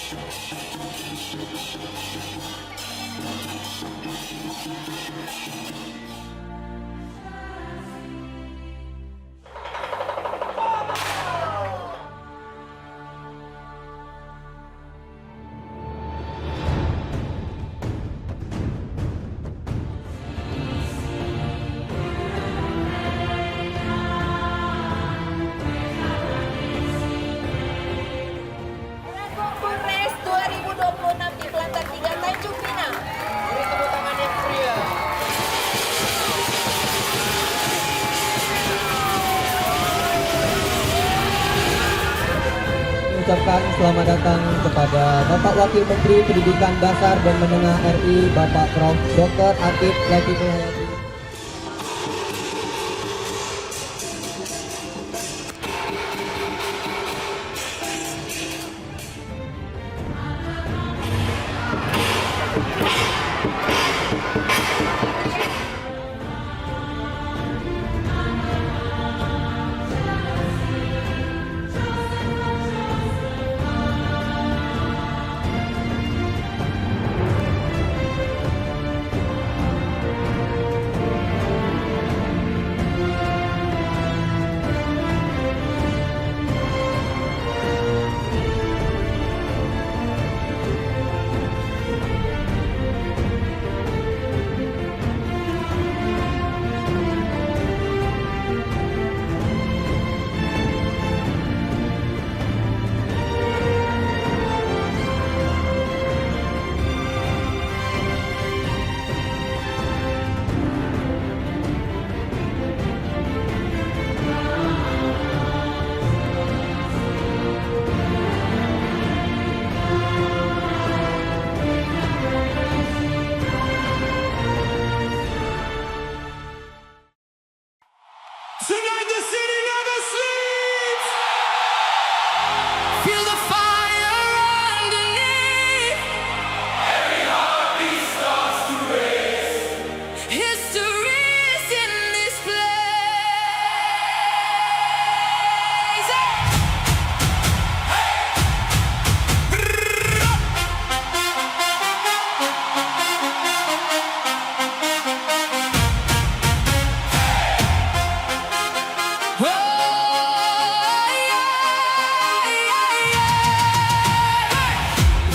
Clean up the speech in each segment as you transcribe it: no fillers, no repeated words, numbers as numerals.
Full Race 2026 di Kelantan 3 Tanjung Pinang. Beri tepuk tangan yang meriah. Mengucapkan selamat datang kepada Bapak Wakil Menteri Pendidikan Dasar dan Menengah RI, Bapak Prof. Dr. Atif Latif Hayati. Tonight the city never sleeps. Feel the fire underneath. Every heartbeat starts to race. History's in this place.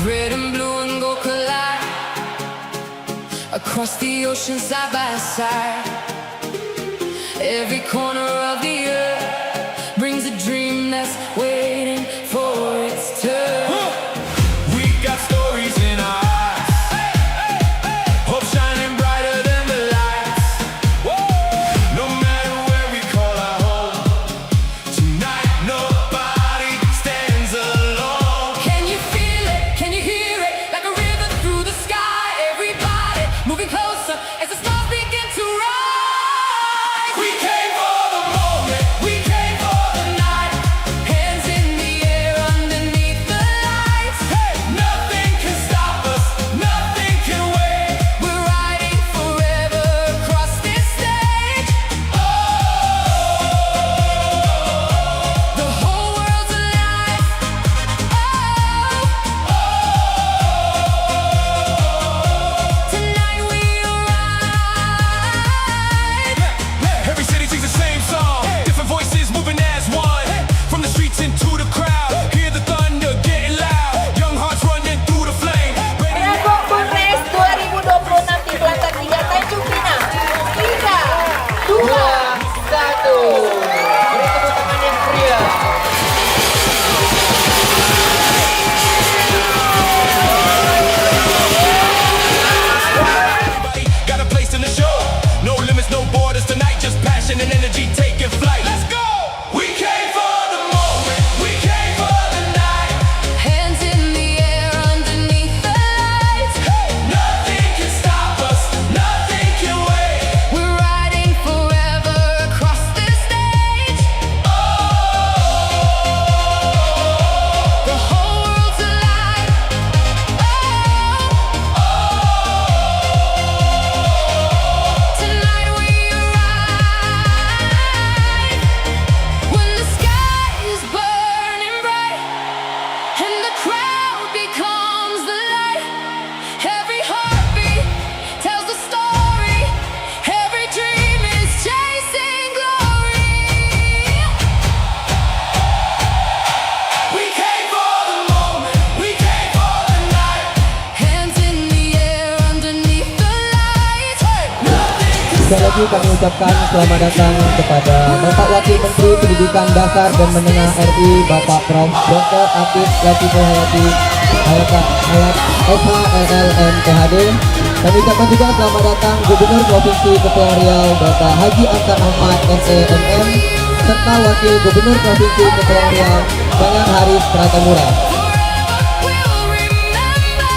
Red and blue and gold collide across the ocean side by side. Every corner of the earth brings a dream that's waiting for its turn. We got stories in our eyes, hope shining brighter than the lights. No matter where we call our home, tonight nobody stands alone. Can you feel it? Can you hear it? Like a river through the sky. Everybody moving closer as the stars begin to rise. We came for the moment. lagi kami ucapkan selamat datang kepada Bapak Wakil Menteri Pendidikan Dasar dan Menengah RI Bapak Prof. Dr. Atif Latiful Hayati SHLLM PhD. Kami ucapkan juga selamat datang Gubernur Provinsi Kepulauan Riau Bapak Haji Ansar Ahmad SEMM serta Wakil Gubernur Provinsi Kepulauan Riau Bayan Haris Pratamura. We'll remember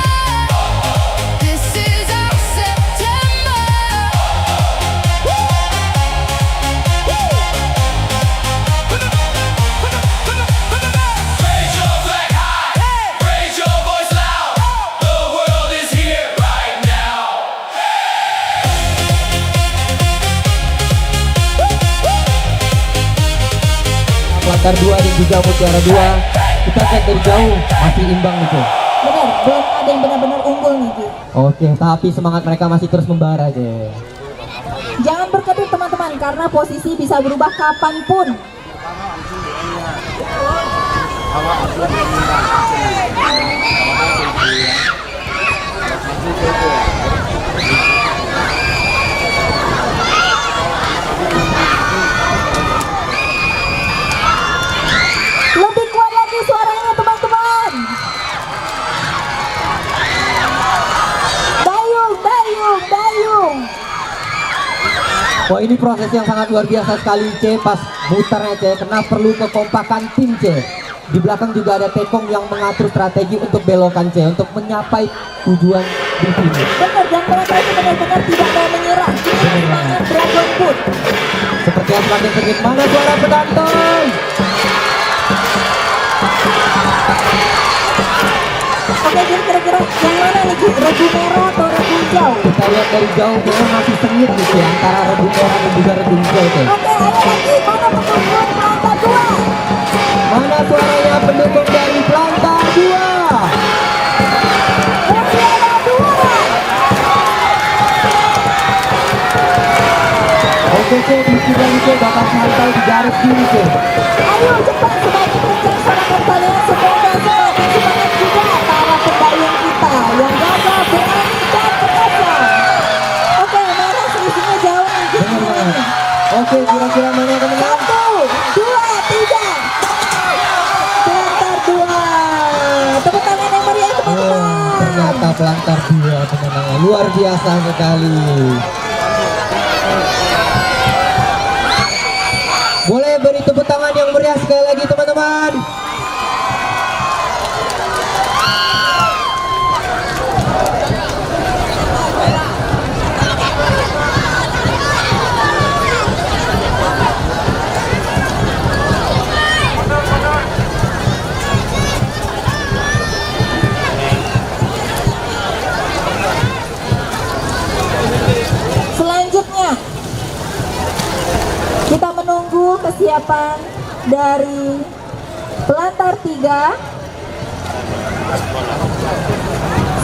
this is our September. Raise your flag high, raise your voice loud. The world is here right now. Pelantar 2 dan juga Mutiara 2 kita cek dari jauh masih imbang nih, Cek. Benar, belum ada yang benar-benar unggul nih, Ki. Oke, tapi semangat mereka masih terus membara, Cek. Jangan berkedip teman-teman, karena posisi bisa berubah kapanpun. Lebih kuat lagi suaranya teman-teman. Dayung, dayung, dayung. Wah, ini proses yang sangat luar biasa sekali, C. Pas muternya, C, karena perlu kekompakan tim, C. Di belakang juga ada tekong yang mengatur strategi untuk belokan, C, untuk menyapai tujuan di sini. Benar, dan mereka itu benar-benar tidak mau menyerah. Ini semangat Dragon Boat. Seperti yang semakin sedikit, mana suara penonton? Oke, jadi kira-kira yang mana nih, Ki? Regu merah atau regu hijau? Kita lihat dari jauh, kayaknya masih sengit gitu ya, antara rebu merah dan juga rebu hijau, C. Oke, ayo lagi, mana pendukung Pelantar 2? Mana suaranya pendukung dari Pelantar 2? Mutiara 2. Oke, C, di sini, C, bakal santai di garis kiri, C. Ayo cepat semakin kencang semangat kalian, semoga semakin semangat juga para pendayung kita yang gagah, berani dan perkasa. Oke, merah selisihnya jauh nih, Ki. Benar banget. Oke, kira-kira mana yang akan menang? 1, 2, 3. Pelantar 2. Tepuk tangan yang meriah teman-teman. Ternyata Pelantar 2 pemenangnya luar biasa sekali. Boleh beri tepuk tangan yang meriah sekali lagi, teman-teman. Selanjutnya kita menunggu kesiapan dari Pelantar 3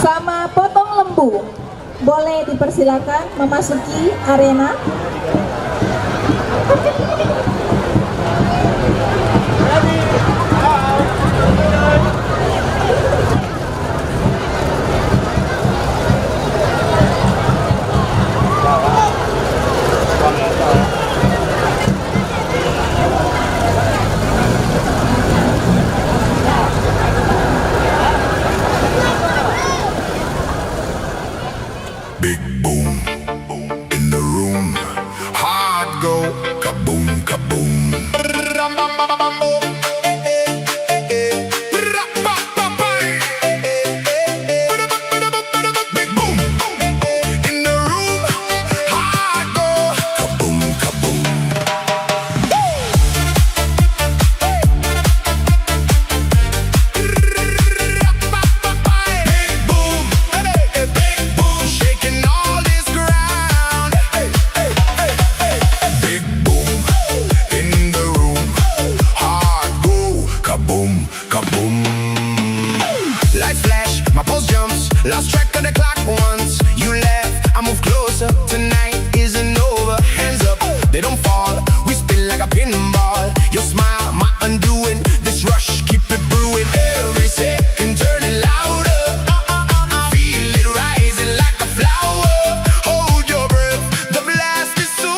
sama Potong Lembu. Boleh dipersilakan memasuki arena. Big boom in the room. Hard go kaboom kaboom. Big boom in the room. Hard go kaboom kaboom. Big boom, big boom, shaking all this ground. Big boom in the room, hard go, kaboom, kaboom. Lights flash, my pulse jumps, lost track of the clock once. You left, I move closer. Tonight isn't over. Hands up, they don't fall. We spin like a pinball. Your smile, my undoing. This rush, keep it brewing. Every second turning louder. Feel it rising like a flower. Hold your breath, the blast is so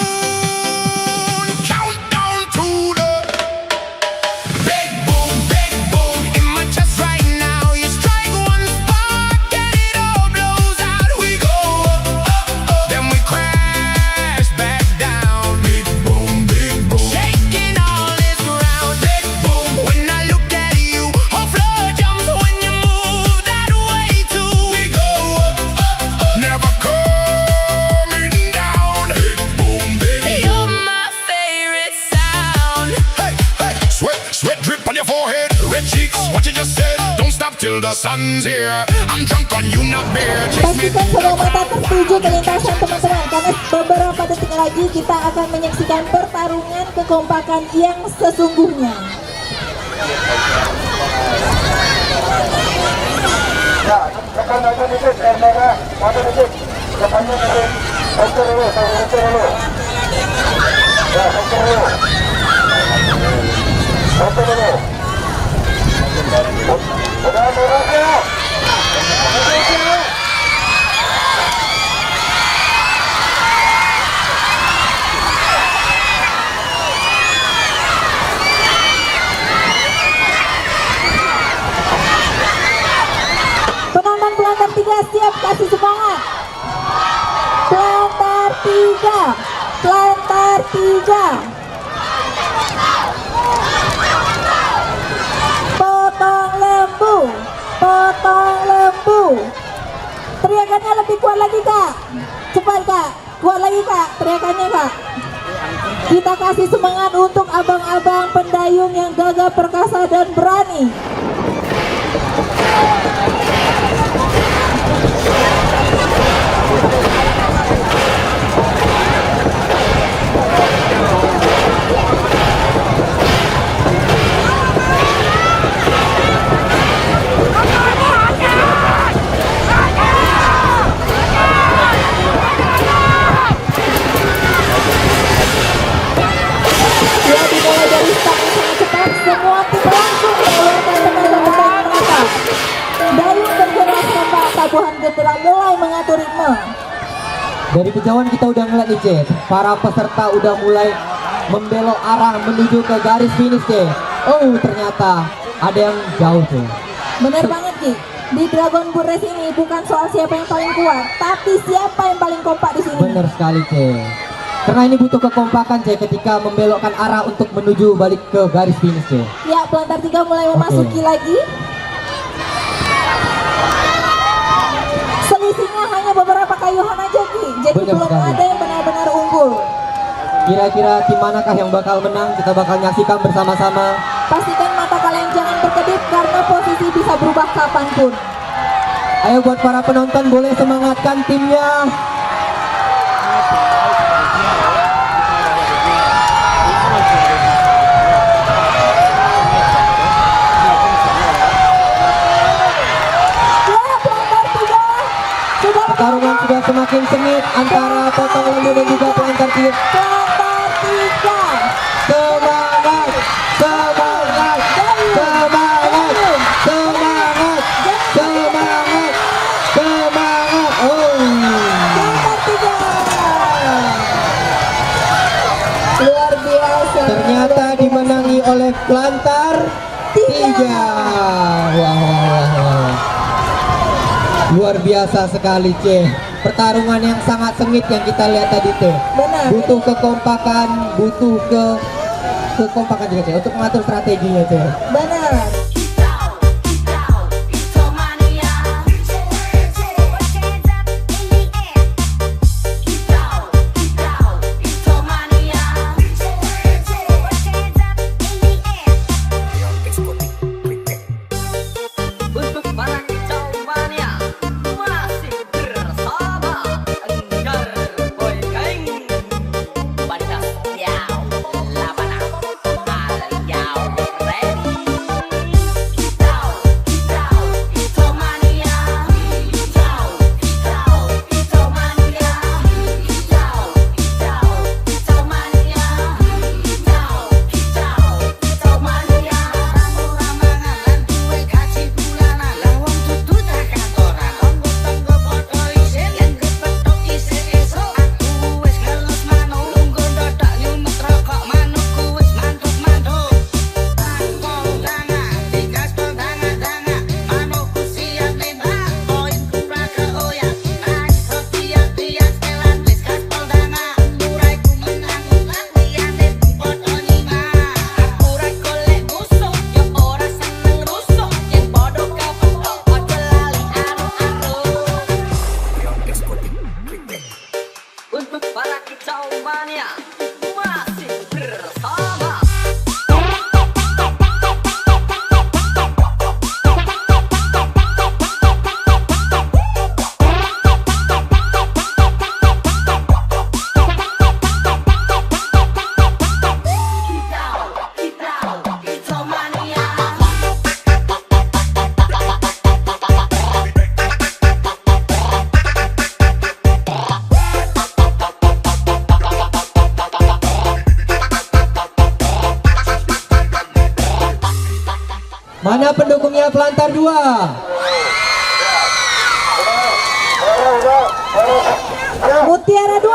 till the sun's here. I'm drunk on you, not beer. Chase me Pastikan semua mata tertuju ke lintasan teman-teman, karena beberapa detik lagi kita akan menyaksikan pertarungan kekompakan yang sesungguhnya. Penonton Pelantar 3 siap, kasih semangat. Pelantar 3, Pelantar 3. Potong lembu, potong lembu. Teriakannya lebih kuat lagi kak, cepat kak, kuat lagi kak, teriakannya kak. Kita kasih semangat untuk abang-abang pendayung yang gagah perkasa dan berani. Ya, dimulai dari start yang sangat cepat, semua tim langsung mengeluarkan tenaga bermain mereka. Dayung bergerak serta tabuhan genderang mulai mengatur ritme. Dari kejauhan kita udah ngeliat nih C, para peserta udah mulai membelok arah menuju ke garis finish C. Oh ternyata ada yang jauh C. Bener banget Ki, di Dragon Boat Race ini bukan soal siapa yang paling kuat, tapi siapa yang paling kompak di sini. Bener sekali C. Karena ini butuh kekompakan C ketika membelokkan arah untuk menuju balik ke garis finish C. Ya, Pelantar 3 mulai memasuki lagi. Selisihnya hanya beberapa kayuhan aja Ki, jadi Bener belum sekali. ada yang benar-benar unggul. Kira-kira tim manakah yang bakal menang? Kita bakal nyaksikan bersama-sama. Pastikan mata kalian jangan berkedip karena posisi bisa berubah kapanpun. Ayo buat para penonton boleh semangatkan timnya. Ya, Pelantar 3 sudah Pertarungan sudah semakin sengit antara potong lembu dan juga pelantar 3. Pelantar 3. Semangat, semangat, semangat, semangat, semangat, semangat. Oh, Pelantar 3. Luar biasa. ternyata dimenangi oleh pelantar 3. Wah, wah, wah, wah. Luar biasa sekali C. Pertarungan yang sangat sengit yang kita lihat tadi C. Benar. Butuh kekompakan, butuh kekompakan juga C untuk mengatur strateginya C. Benar. Untuk para kicau mania masih bersama Enggar Boy Gang. Baritas Yao Labana Al Yao Ready. Pelantar 2. Mutiara 2.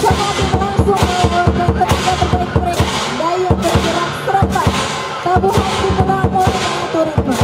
Semakin langsung melakukan ketika berbaik-baik. Dayung bergerak serempak. Tabungan Timurang mulai mengatur ritme.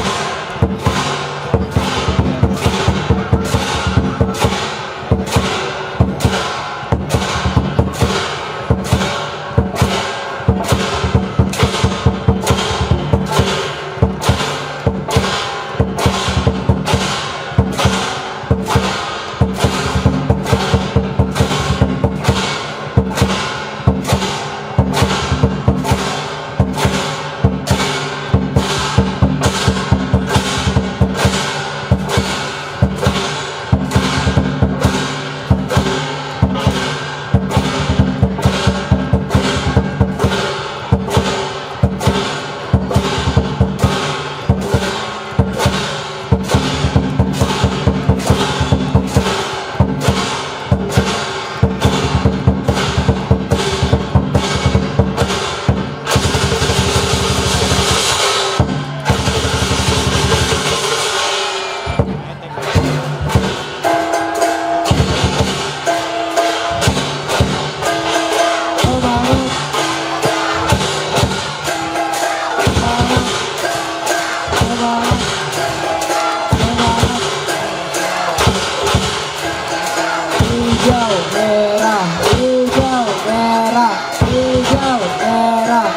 Hijau, merah, hijau, merah, hijau, merah.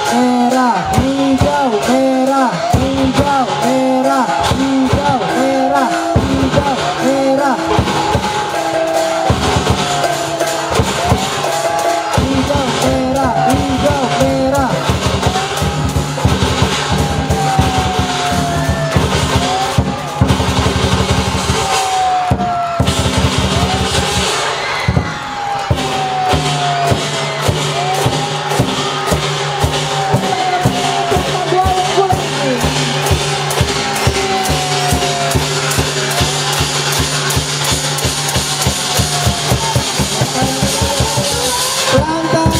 Merah, hijau, merah, hijau, merah, hijau, merah, hijau, merah. Hijau, merah, hijau, merah. Pelantar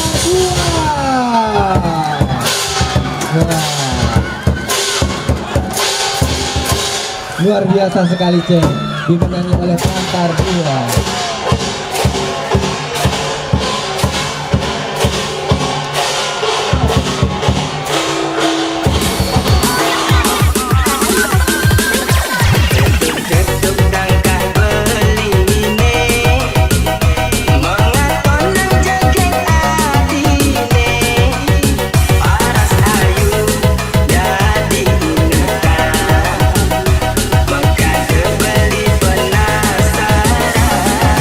2. Luar biasa sekali C, dimenangi oleh Pelantar 2. Penasaran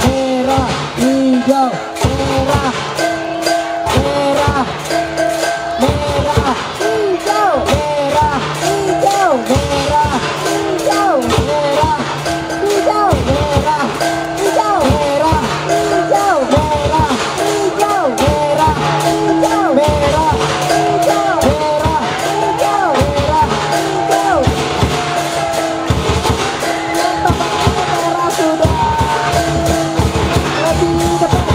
merah, hijau, merah, merah, merah, hijau, merah, hijau, merah, hijau, merah, hijau, merah, hijau, merah, hijau, merah, hijau, merah, hijau, merah, hijau, merah, hijau, merah, hijau, merah. hijau. Yang temannya merah sudah lebih depan.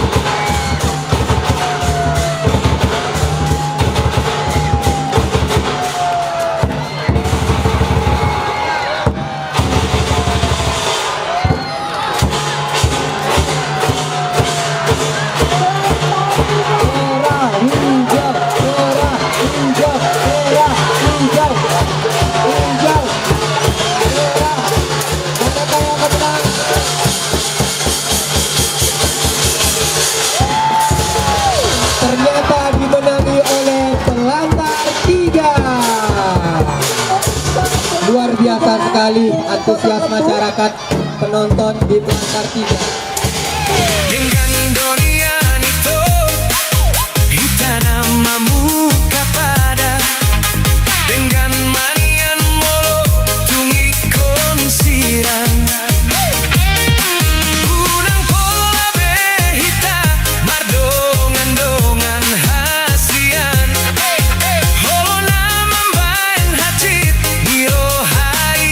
Merah, hijau, merah, hijau, merah, hijau, hijau, merah. Manakah yang menang? Ternyata dimenangi oleh Pelantar 3. Luar biasa sekali antusias masyarakat penonton di Pelantar 3. Dengan donian itu Hita namamu kapada Dengan manian molo Tungi konsiran Unang pola behita Mardongan-dongan hasian Holo namam bain hacit Nirohai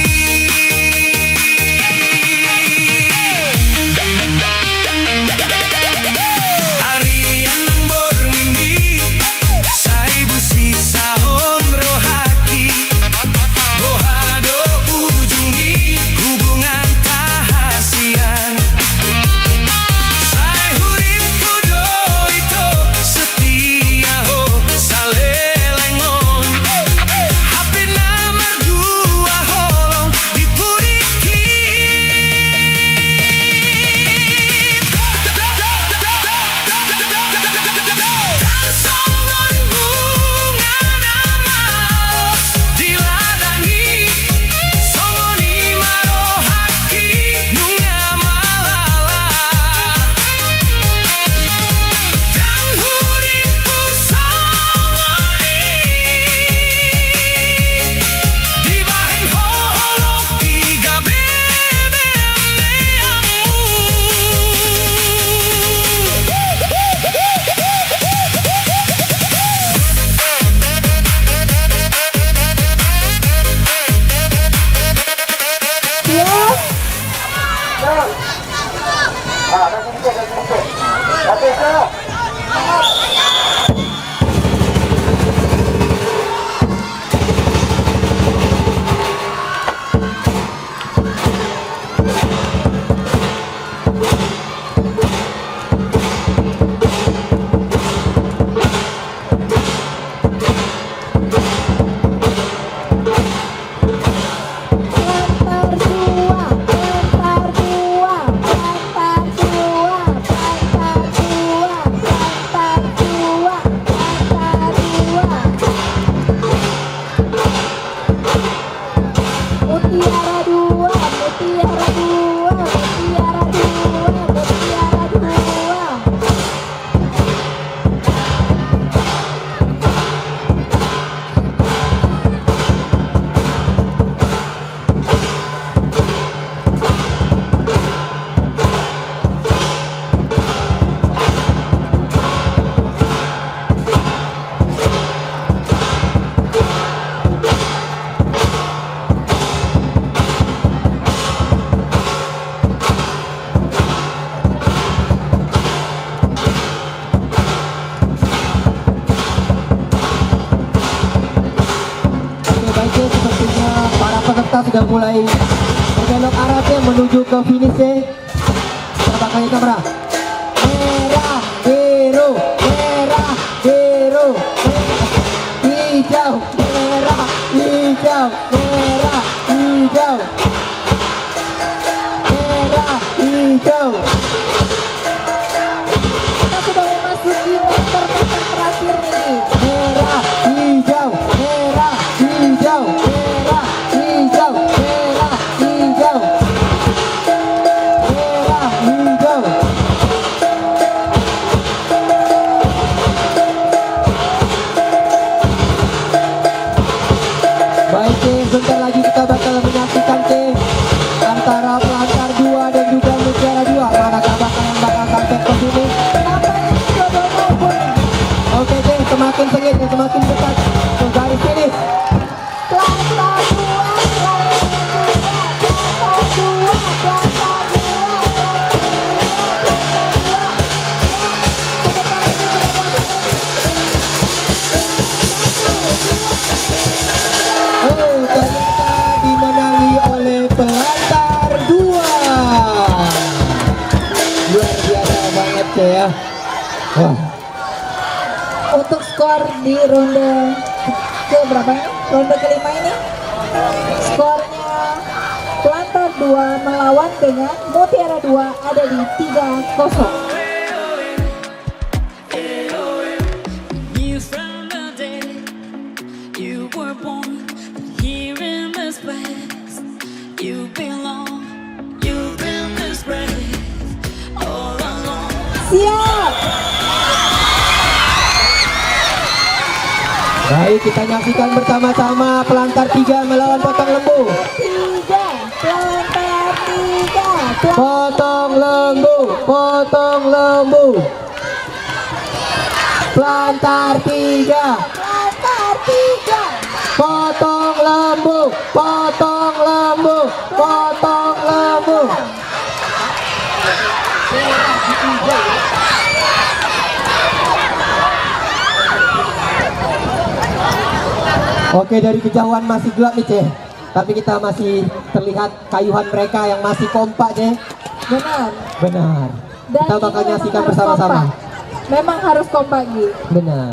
Arian bormindi Sai busi sahon rohaki Bohado ujungi hubungan tahasian Sai hurip kudo itu setia ho salelengon Happy nomor 2 holong dipuriki Tansongon bunga namaos diladani Songoni marohaki nunga malala Dan huripu songoni Dibahin holok tiga Pelantar dua, pelantar dua, pelantar dua, pelantar dua, pelantar dua, pelantar dua. Mutiara dua, mutiara dua, mutiara dua, mutiara dua. Oke, baiknya sepertinya para peserta sudah mulai berbelok arahnya menuju ke finish. Terbangkannya kamera. Merah, biru, merah, biru, hijau, merah, hijau, merah, hijau, merah, hijau. Kita sudah memasuki meter terakhir nih. Merah, hijau, merah, hijau, merah, hijau, merah, hijau, merah, hijau. banget C ya. Wah, Untuk skor di ronde ke berapa ini? Ronde kelima ini skornya Plantar 2 melawan dengan Mutiara 2 ada di 3-0. You from the day you were born here in this place. You belong, you've been this brave all along. Siap. baik kita nyaksikan bersama-sama Pelantar 3 melawan Potong Lembu. 3 Plantar 3 Potong Lembu, Potong Lembu. Pelantar 3, Plantar 3 Potong Lembu, Potong Lembu, Potong Lembu. Oke, dari kejauhan masih gelap nih, Ceh. Tapi kita masih terlihat kayuhan mereka yang masih kompak, Ceh. Benar. Benar. Dan Kita bakal ini memang nyaksikan harus bersama-sama. kompak. Memang harus kompak gitu. Benar.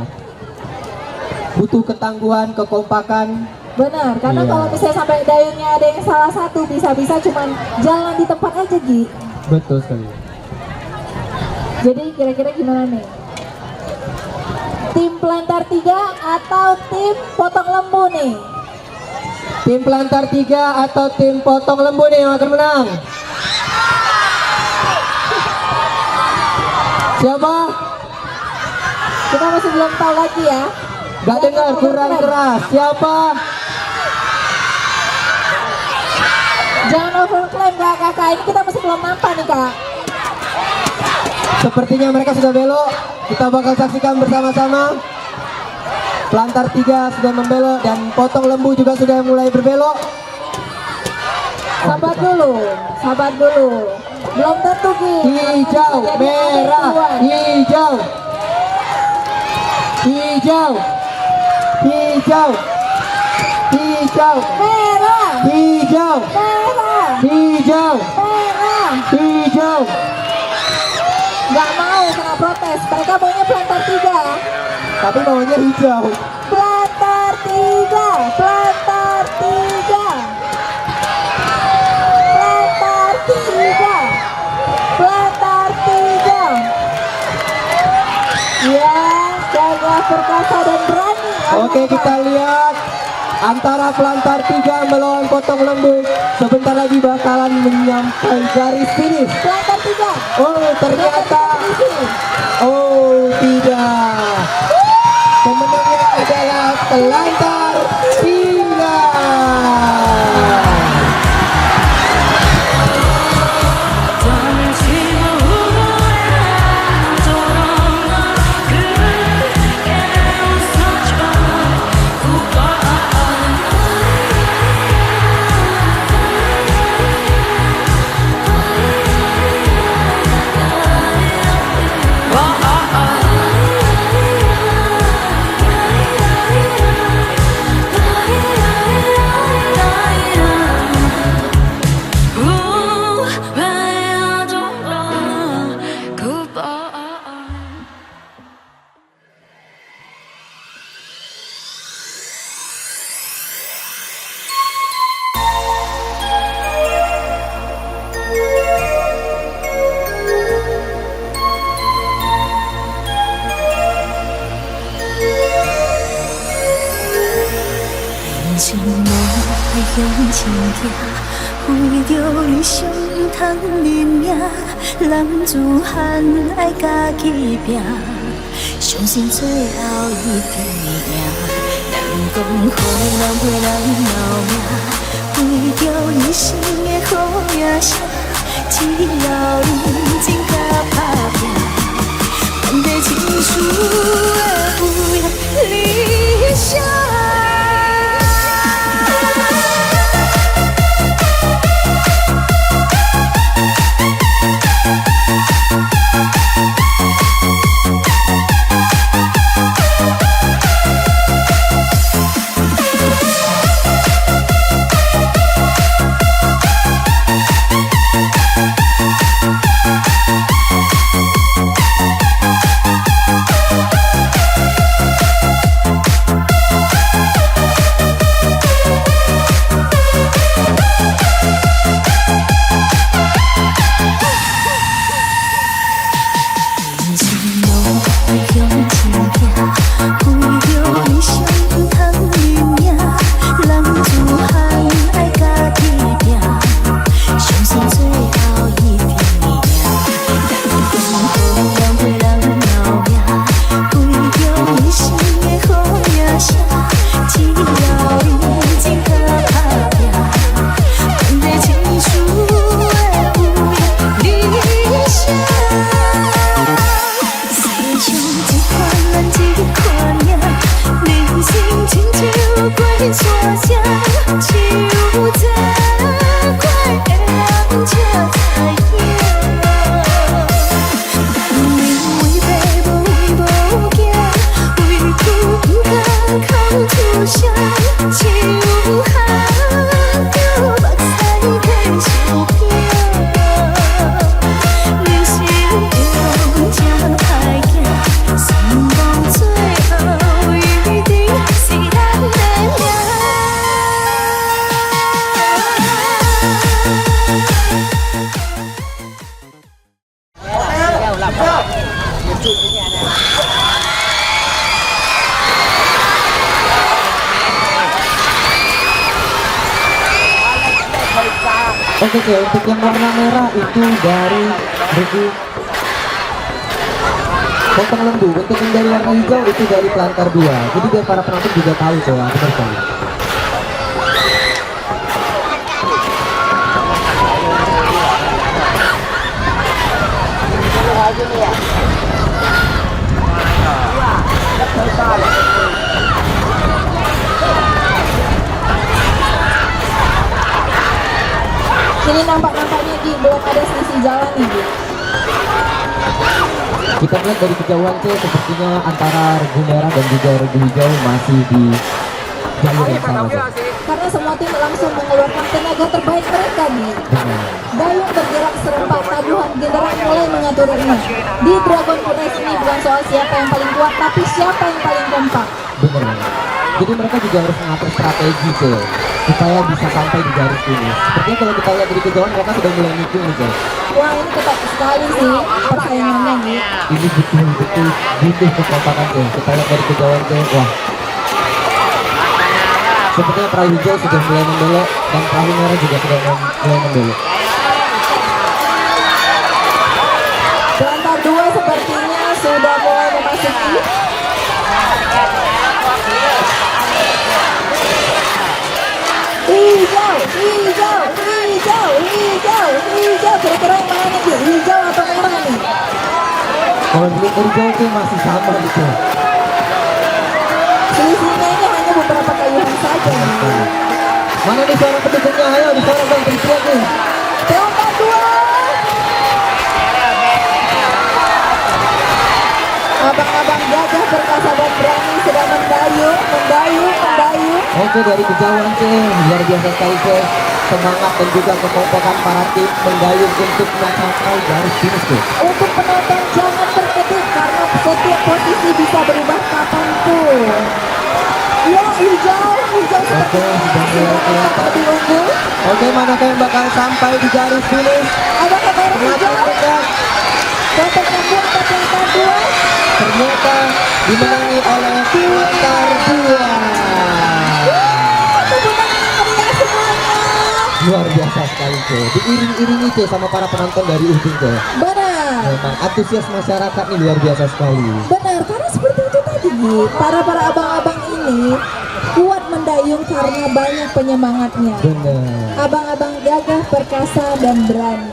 Butuh ketangguhan, kekompakan. Benar, karena Iya. kalau misalnya sampai dayungnya ada yang salah satu, bisa-bisa cuman jalan di tempat aja Gi. Betul sekali. Jadi kira-kira gimana nih? Tim Plantar 3 atau tim Potong Lembu nih? Tim Pelantar 3 atau tim Potong Lembu nih yang akan menang? Siapa? Kita masih belum tahu lagi ya. Gak dengar, kurang keras. Siapa? Jangan overclaim kak, kakak. Ini kita masih belum nampak nih kak. Sepertinya mereka sudah belok. Kita bakal saksikan bersama-sama. Pelantar 3 sudah membelok dan Potong Lembu juga sudah mulai berbelok. Sabar dulu, sabar dulu. Belum tentu Gi. Hijau, Jadi ada merah, duluan. hijau. Hijau. Hijau. Hijau. Merah, Hijau. merah, Hijau. merah. Hijau. Gak mau kena protes. Mereka maunya Plantar 3. Tapi maunya hijau. Plantar 3, Plantar 3. Plantar 3. Plantar 3. Ya, gagah perkasa dan berani. Oke, kita lihat antara Pelantar 3 melawan Potong Lembu. Sebentar lagi bakalan menyampai garis finish. Plantar 3. Oh, ternyata oh tidak. Pemenangnya adalah Pelantar 3.情梦爱向前行，为着理想通认命，男子汉爱家己拼，相信最后一定赢。人讲好人陪人闹命，为着一生的好名声，只要认真甲打拼，万代情书会有理想。Oke C, untuk yang warna merah itu dari buku Potong Lembu. Untuk yang dari warna hijau itu dari Pelantar 2. Jadi biar para penonton juga tahu tuh ya, benar sekali. Sini nampak-nampaknya Gi, belum ada selisih jalan nih Gi. Kita lihat dari kejauhan C, sepertinya antara regu merah dan juga regu hijau masih di jalur yang sama C. Karena semua tim langsung mengeluarkan tenaga terbaik mereka Gi. Benar. Dayung bergerak serempak, tabuhan general mulai mengatur remeh. Di Dragon Race ini bukan soal siapa yang paling kuat, tapi siapa yang paling kompak. Benar. Jadi mereka juga harus mengatur strategi C, supaya bisa sampai di garis finish. Sepertinya kalau kita lihat dari kejauhan mereka sudah mulai ngikung nih C. Wah ini ketat sekali sih persaingannya Gi. Ini betul-betul butuh kekompakan C. Kita lihat dari kejauhan C, wah. Sepertinya perahu hijau sudah mulai membelok dan perahu merah juga sudah mulai membelok. Pelantar 2 sepertinya sudah mulai memasuki. Hijau, hijau, hijau, hijau, hijau. Kira-kira yang mana nih Gi? Hijau atau merah nih? Kalau dilihat dari jauh C masih sama gitu. Selisihnya ini hanya beberapa kayuhan saja nih. Mana nih suara pendukungnya? Ayo di suara bang, teriak nih. Pelantar 2. Abang-abang gagah perkasa dan berani sedang mendayung. Oke, dari kejauhan C, luar biasa sekali C. Semangat dan juga kekompakan para tim mendayung untuk mencapai garis finish C. Untuk penonton jangan terkejut karena setiap posisi bisa berubah kapanpun. Ya hijau Oke, sudah mulai kelihatan. lebih unggul. Oke, manakah yang bakal sampai di garis finish? Adakah merah Penonton hijau? dekat. Potong nyambung atau pelantar 2? Ternyata dimenangi oleh Pelantar 2. Luar biasa sekali C. Diiring-iringi C sama para penonton dari ujung C. Benar, Memang antusias masyarakat ini luar biasa sekali. benar. Karena seperti itu tadi Gi. Para abang-abang ini kuat mendayung karena banyak penyemangatnya. Benar. Abang-abang gagah, perkasa, dan berani.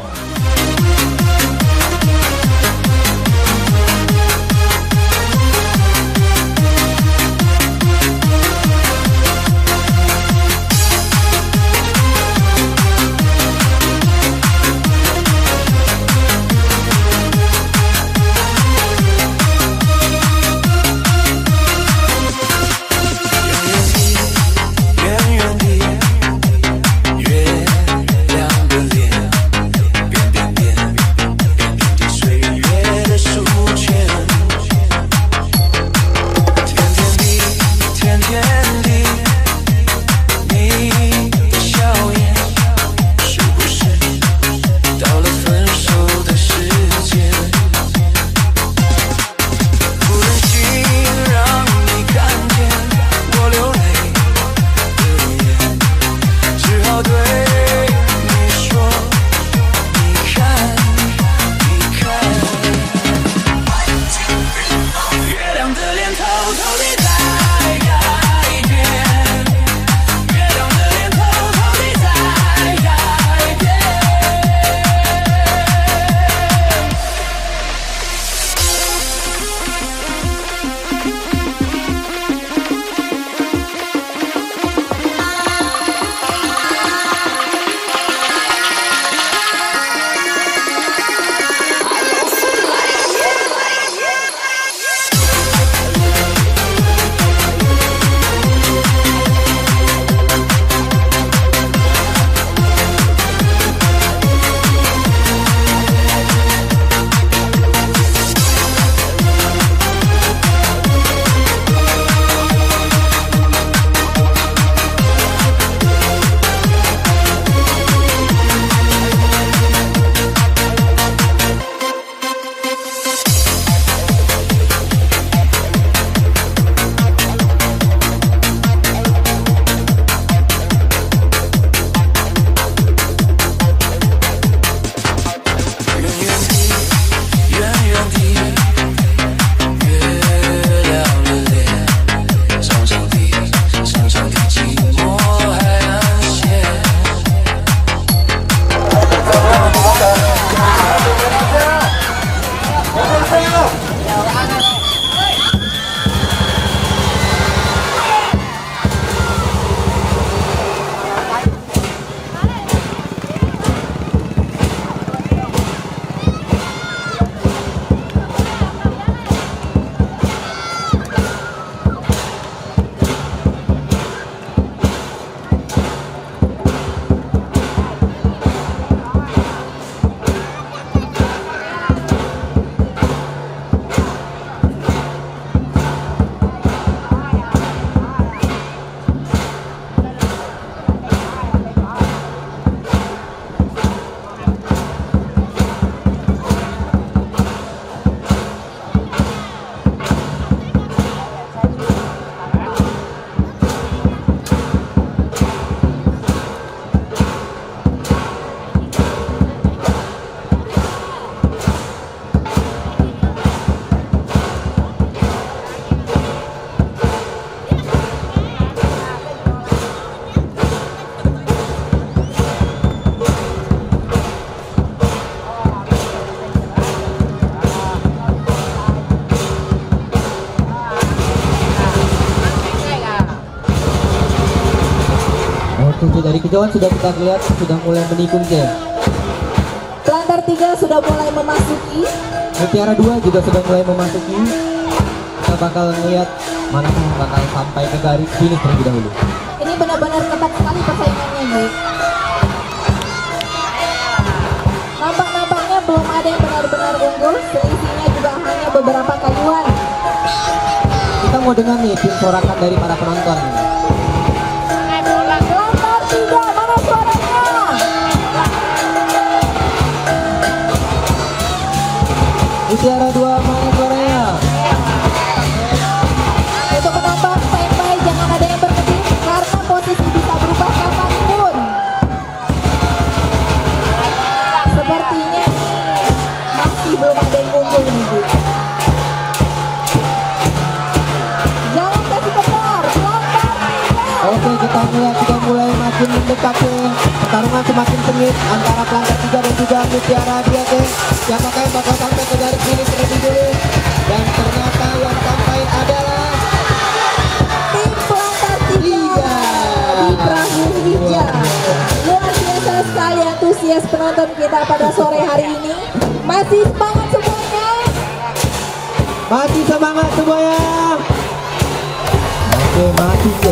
dari kejauhan sudah kita lihat sudah mulai menikung C. Pelantar 3 sudah mulai memasuki. Mutiara 2 juga sudah mulai memasuki. Kita bakal melihat mana yang bakal sampai ke garis finish terlebih dahulu. Ini benar-benar ketat sekali persaingannya, guys. Nampak-nampaknya belum ada yang benar-benar unggul. Selisihnya juga hanya beberapa kayuan. Kita mau dengar nih tim sorakan dari para penonton. Pelantar 3, mana suaranya? Mutiara 2 mana suaranya? Untuk penonton standby, jangan ada yang berkedip karena posisi bisa berubah kapanpun. Sepertinya masih belum ada yang unggul nih, Bu. Jangan kasih ketar, pelantar 3. Oke, kita melihat sudah mulai makin mendekat C. Pertarungan semakin sengit antara pelantar 3 dan juga Mutiara 2 C. Siapakah yang bakal sampai ke garis finish terlebih dulu? Dan ternyata yang sampai adalah Tim pelantar 3 di perahu hijau. Luar biasa sekali antusias penonton kita pada sore hari ini. Masih semangat semuanya. masih semangat semuanya. Oke, masih C.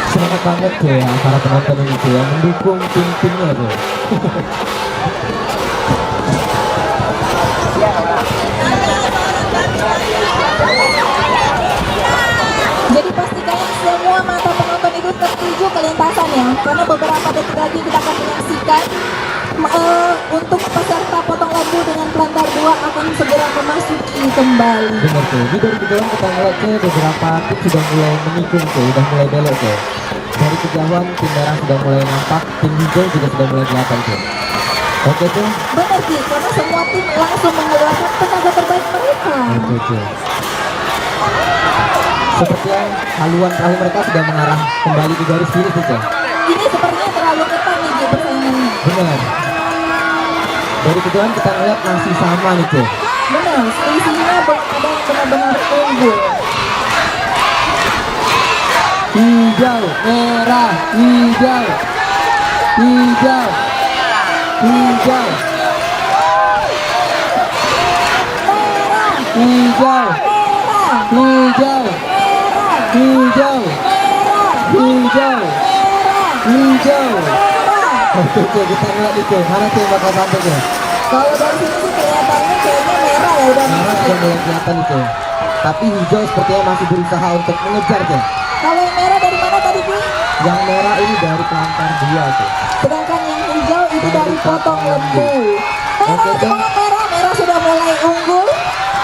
Semangat banget tuh ya para penonton ini tuh ya mendukung tim-timnya tuh. Jadi pastikan semua mata penonton itu tertuju ke lintasan ya, karena beberapa detik lagi kita akan menyaksikan untuk peserta potong lampu dengan pelantar 2 akan segera memasuki kembali. Bener tuh, di dari kejauhan kita ngeliat tuh beberapa tim sudah mulai menikung tuh, udah mulai belok tuh. Dari kejauhan tim merah sudah mulai nampak, tim hijau juga sudah mulai kelihatan tuh. Oke tuh. Benar sih, karena semua tim langsung mengeluarkan tenaga terbaik mereka. Oke tuh. Sepertinya haluan terakhir mereka sudah mengarah kembali di garis finish tuh. Ini sepertinya terlalu ketat nih di persaingannya. Benar. Dari kejauhan kita ngeliat masih sama nih tuh. Benar, selisihnya belum ada yang benar-benar unggul. Hijau, merah, hijau, hijau, hijau, Merah, hijau, merah, hijau. hijau, merah, hijau, merah, hijau. merah. Oke, C, kita ngeliat nih, C. Mana C yang bakal sampai, C? Kalau dari sini sih kelihatannya kayaknya merah ya udah Merah merah. sudah mulai kelihatan nih, C. Tapi hijau sepertinya masih berusaha untuk mengejar, C. Kalau yang merah dari mana tadi Pi? Yang merah ini dari pelantar 2, C. Sedangkan yang hijau itu dari potong lembu. Merah, Oke, Ceng. semangat merah, merah sudah mulai unggul.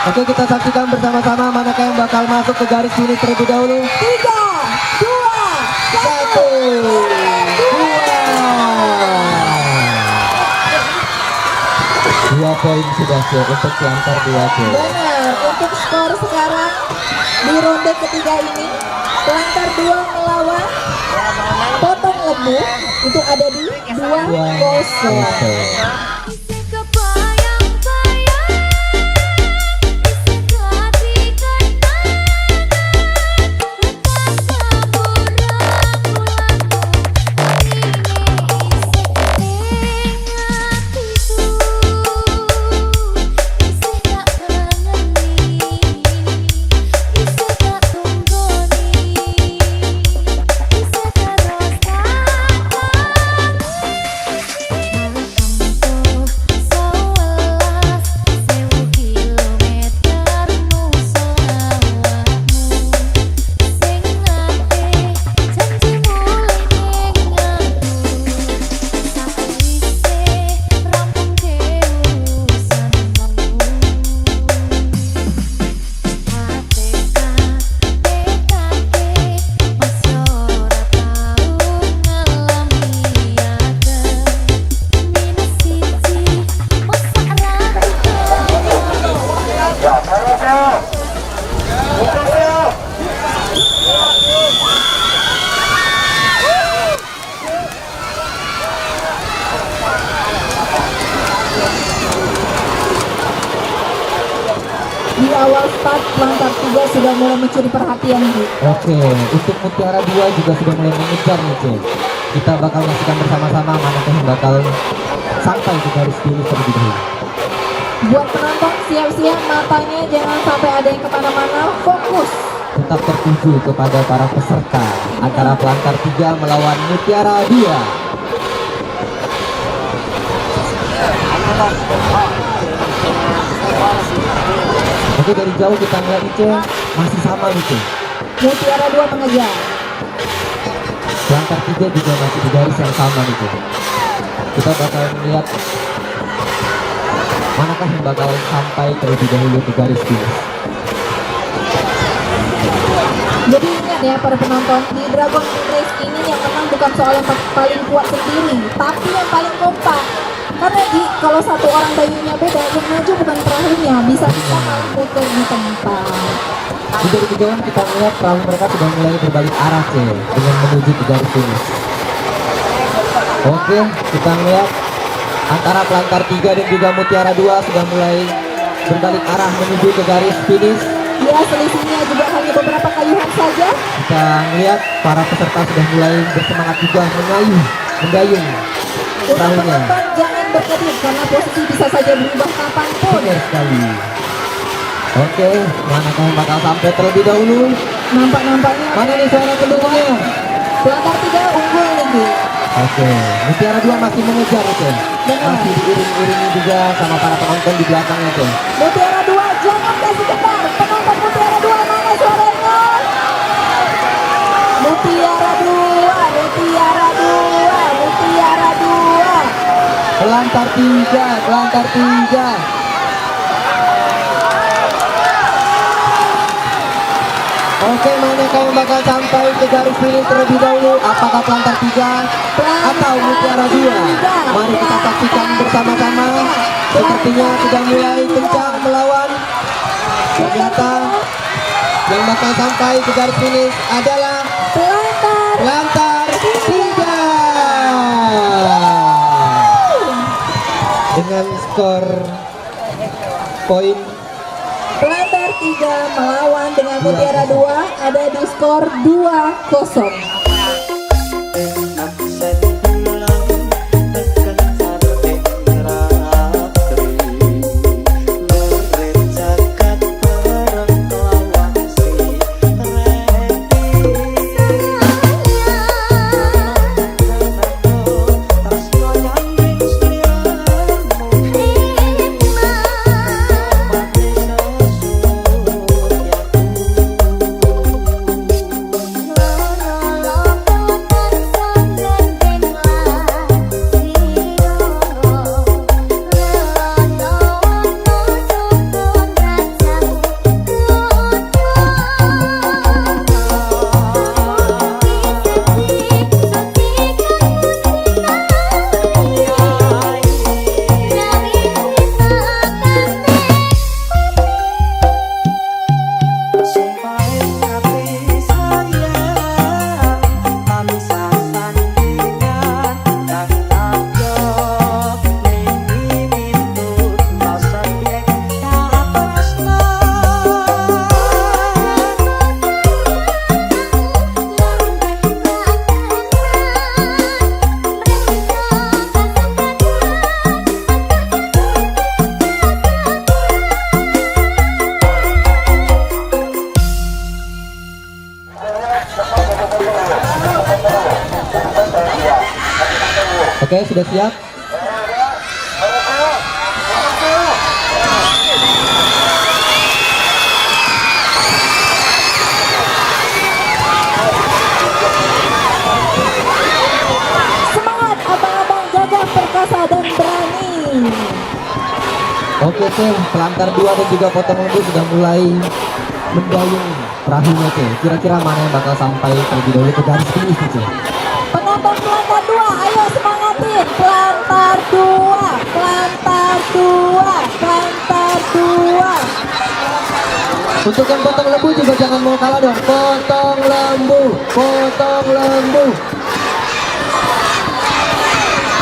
Oke, kita saksikan bersama-sama manakah yang bakal masuk ke garis finish terlebih dahulu. 3, 2, 1. 2 poin sudah, C, untuk pelantar 2, C. Benar, untuk skor sekarang di ronde ketiga ini pelantar 2 melawan potong lembu itu ada di 2-0. Di awal start pelantar 3 sudah mulai mencuri perhatian Bu. Oke, untuk Mutiara 2 juga sudah mulai mengejar nih, C. Kita bakal menyaksikan bersama-sama manakah yang bakal sampai ke garis finish terlebih dahulu. Buat penonton siap-siap matanya jangan sampai ada yang kemana-mana, fokus. Tetap tertuju kepada para peserta antara pelantar 3 melawan Mutiara 2. Oke, dari jauh kita melihat nih, C, masih sama nih, C. Mutiara 2 mengejar. Pelantar 3 juga masih di garis yang sama nih, C. Kita bakal melihat manakah yang bakal sampai terlebih dahulu ke garis finish. Jadi ingat ya para penonton, di Dragon Race ini yang menang bukan soal yang paling kuat sendiri, tapi yang paling kompak. Karena kalau satu orang bayunya beda, yang maju bukan perahunya, bisa-bisa malah putar di tempat. Di dari kejauhan kita melihat perahu mereka sudah mulai berbalik arah, C, dengan menuju ke garis finish. Oke, kita melihat antara pelantar 3 dan juga Mutiara 2 sudah mulai berbalik arah menuju ke garis finish. Ya, selisihnya juga hanya beberapa kayuhan saja. Kita melihat para peserta sudah mulai bersemangat juga menggayung Untuk perahunya. penonton jangan berkedip karena posisi bisa saja berubah kapanpun. Benar sekali. Oke, manakah yang bakal sampai terlebih dahulu? Nampaknya Mana nih suara pendukungnya? pelantar 3 unggul nih Bu. Oke, Mutiara 2 masih mengejar, C. Masih diiring-iringi juga sama para penonton di belakangnya, C. Mutiara 2 jangan kasih getar. Penonton Mutiara 2 mana suaranya? Mutiara 2, Mutiara 2, Mutiara 2. Pelantar 3, pelantar 3. Oke, manakah yang bakal sampai ke garis finish terlebih dahulu? Apakah pelantar 3 atau Mutiara 2? Mari kita saksikan bersama-sama. Sepertinya sudah mulai kencang melawan. Ternyata yang bakal sampai ke garis finish adalah pelantar 3 dengan skor poin. Pelantar 3 melawan dengan Mutiara 2 ada di skor 2-0. Oke, sudah siap? Semangat abang-abang gagah perkasa dan berani. Oke C, pelantar 2 dan juga potong lembu sudah mulai mendayung perahunya C. Kira-kira mana yang bakal sampai terlebih dahulu ke garis finish C? Penonton pelantar 2, ayo semangatin. Pelantar 2, pelantar 2, pelantar 2. Untuk yang potong lembu juga jangan mau kalah dong. Potong lembu, potong lembu.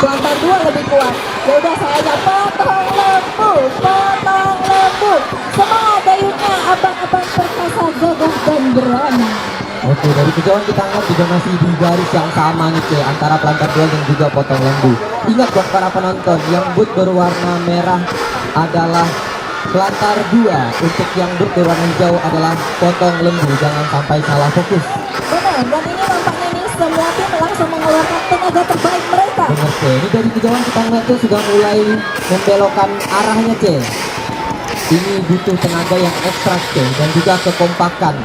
Pelantar 2 lebih kuat. Ya udah saya aja potong lembu, potong lembu. Semangat dayungnya abang-abang perkasa gagah dan berani. Oke, dari kejauhan kita lihat juga masih di garis yang sama nih C, antara pelantar 2 dan juga potong lembu. Ingat buat para penonton, yang boot berwarna merah adalah pelantar 2, untuk yang boot berwarna hijau adalah potong lembu. Jangan sampai salah fokus. Benar, dan ini nampaknya nih semua tim langsung mengeluarkan tenaga terbaik mereka. Bener C, ini dari kejauhan kita lihat tuh sudah mulai membelokkan arahnya C. Ini butuh tenaga yang ekstra C, dan juga kekompakan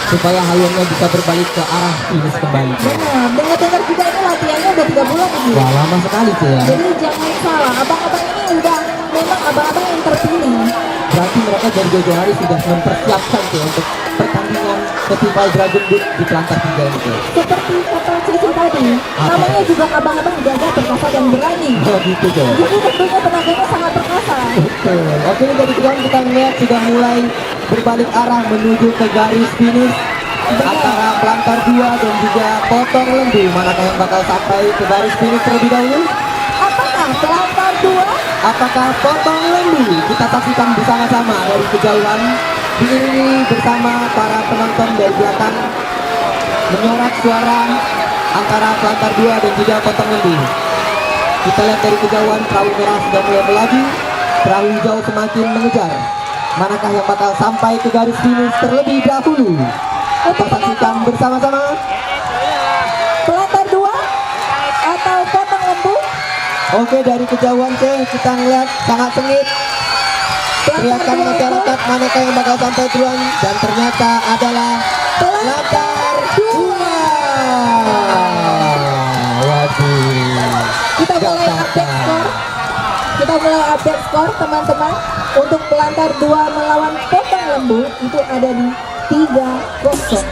supaya hayungnya bisa berbalik ke arah finish kembali C. Benar, dengar-dengar juga ini latihannya udah 3 bulan nih. Wah, lama sekali C ya. Jadi jangan salah, abang-abang ini udah memang abang-abang yang terpilih. Berarti mereka dari jauh hari sudah mempersiapkan C untuk pertandingan Festival Dragon Boat di pelantar 3 ini C. Seperti kata Cici tadi, namanya juga abang-abang gagah perkasa dan berani. Oh gitu C. Jadi tentunya tenaganya sangat perkasa. Betul. Oke, ini dari kejauhan kita melihat sudah mulai berbalik arah menuju ke garis finish antara pelantar 2 dan juga potong lembu. Manakah yang bakal sampai ke garis finish terlebih dahulu? Apakah pelantar 2? Apakah potong lembu? Kita saksikan bersama-sama dari kejauhan, diiringi bersama para penonton dari belakang menyorak suara antara pelantar 2 dan juga potong lembu. Kita lihat dari kejauhan, perahu merah sudah mulai melaju, perahu hijau semakin mengejar. Manakah yang bakal sampai ke garis finish terlebih dahulu? Kita saksikan bersama-sama. Pelantar 2 atau potong lembu? Oke, dari kejauhan C kita ngeliat sangat sengit. Teriakan masyarakat manakah yang bakal sampai duluan, dan ternyata adalah pelantar 2. Waduh. Kita mulai update skor. Kita mulai update skor teman-teman. Untuk pelantar 2 melawan potong lembu itu ada di 3-0.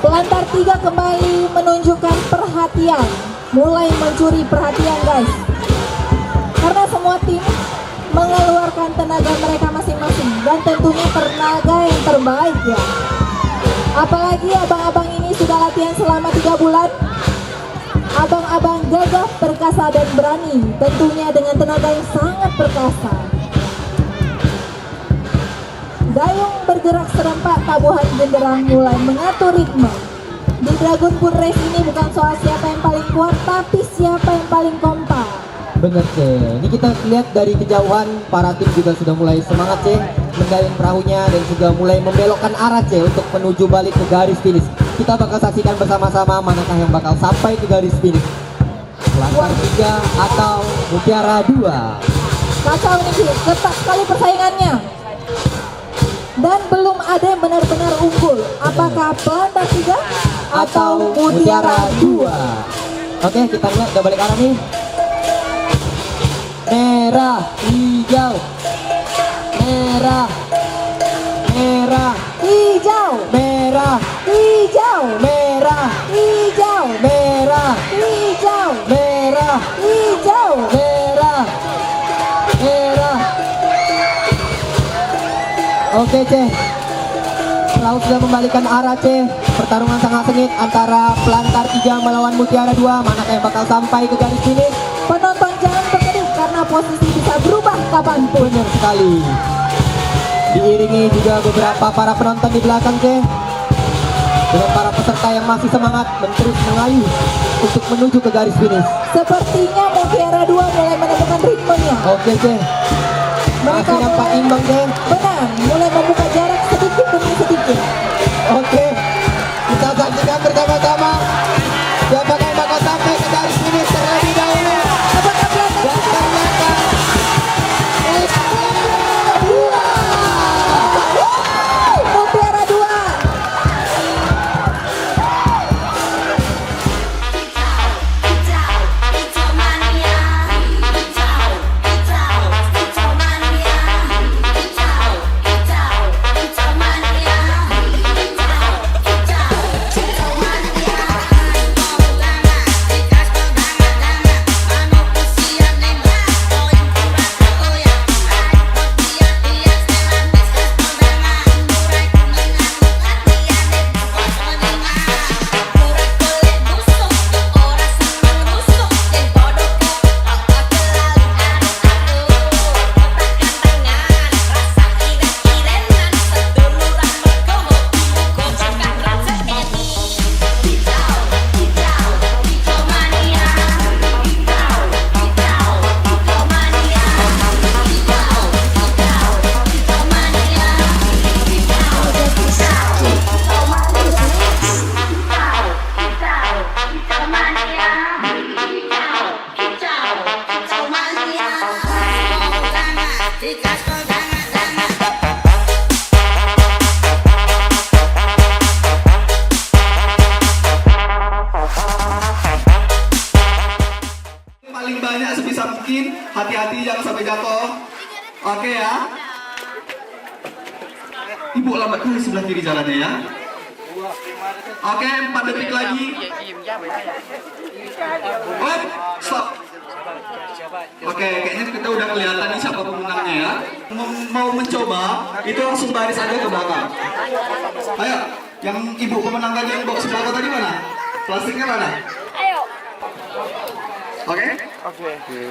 Pelantar 3 kembali menunjukkan perhatian, mulai mencuri perhatian guys. Karena semua tim mengeluarkan tenaga mereka masing-masing dan tentunya tenaga yang terbaik ya. Apalagi abang-abang ini sudah latihan selama 3 bulan. Abang-abang gagah, perkasa dan berani, tentunya dengan tenaga yang sangat perkasa. Dayung bergerak serempak, tabuhan genderang mulai mengatur ritme. Di Dragon Boat Race ini bukan soal siapa yang paling kuat, tapi siapa yang paling kompak. Bener C. Ini kita lihat dari kejauhan para tim juga sudah mulai semangat C, mendayung perahunya dan juga mulai membelokkan arah C untuk menuju balik ke garis finish. Kita bakal saksikan bersama-sama manakah yang bakal sampai ke garis finish. Pelantar 3 atau Mutiara 2. Kacau nih, ketat sekali persaingannya. Dan belum ada yang benar-benar unggul. Apakah Pelantar 3 atau Mutiara 2? Oke, kita lihat udah balik arah nih. Merah, hijau. Merah. Merah, Hijau, merah, hijau, merah, hijau, merah, hijau, merah, hijau. merah, merah. Oke C, laut sudah membalikan arah C. Pertarungan sangat sengit antara Pelantar 3 melawan Mutiara 2. Manakah yang bakal sampai ke garis finish? Penonton jangan berkedip karena posisi bisa berubah kapanpun. Benar sekali. Diiringi juga beberapa para penonton di belakang C, dengan para peserta yang masih semangat terus mengayuh untuk menuju ke garis finish. Sepertinya Mutiara 2 mulai menemukan ritmenya. Oke C, masih nampak imbang C. Benar, mulai membuka jarak sedikit demi sedikit. Oke, kita saksikan bersama-sama siapakah yang bakal sampai ke garis finish terlebih dahulu. Apakah Pelantar Dan ternyata Mutiara 2? Paling banyak sebisa mungkin, hati-hati jangan sampai jatuh. Oke ya. Ibu lambat kali sebelah kiri jalannya ya. Oke, 4 detik lagi. Oh, stop. Oke, kayaknya kita udah kelihatan nih siapa pemenangnya ya. Mau mencoba, itu langsung baris aja ke belakang. Ayo, yang ibu pemenang tadi yang bawa sebelah tadi mana? Plastiknya mana? Oke?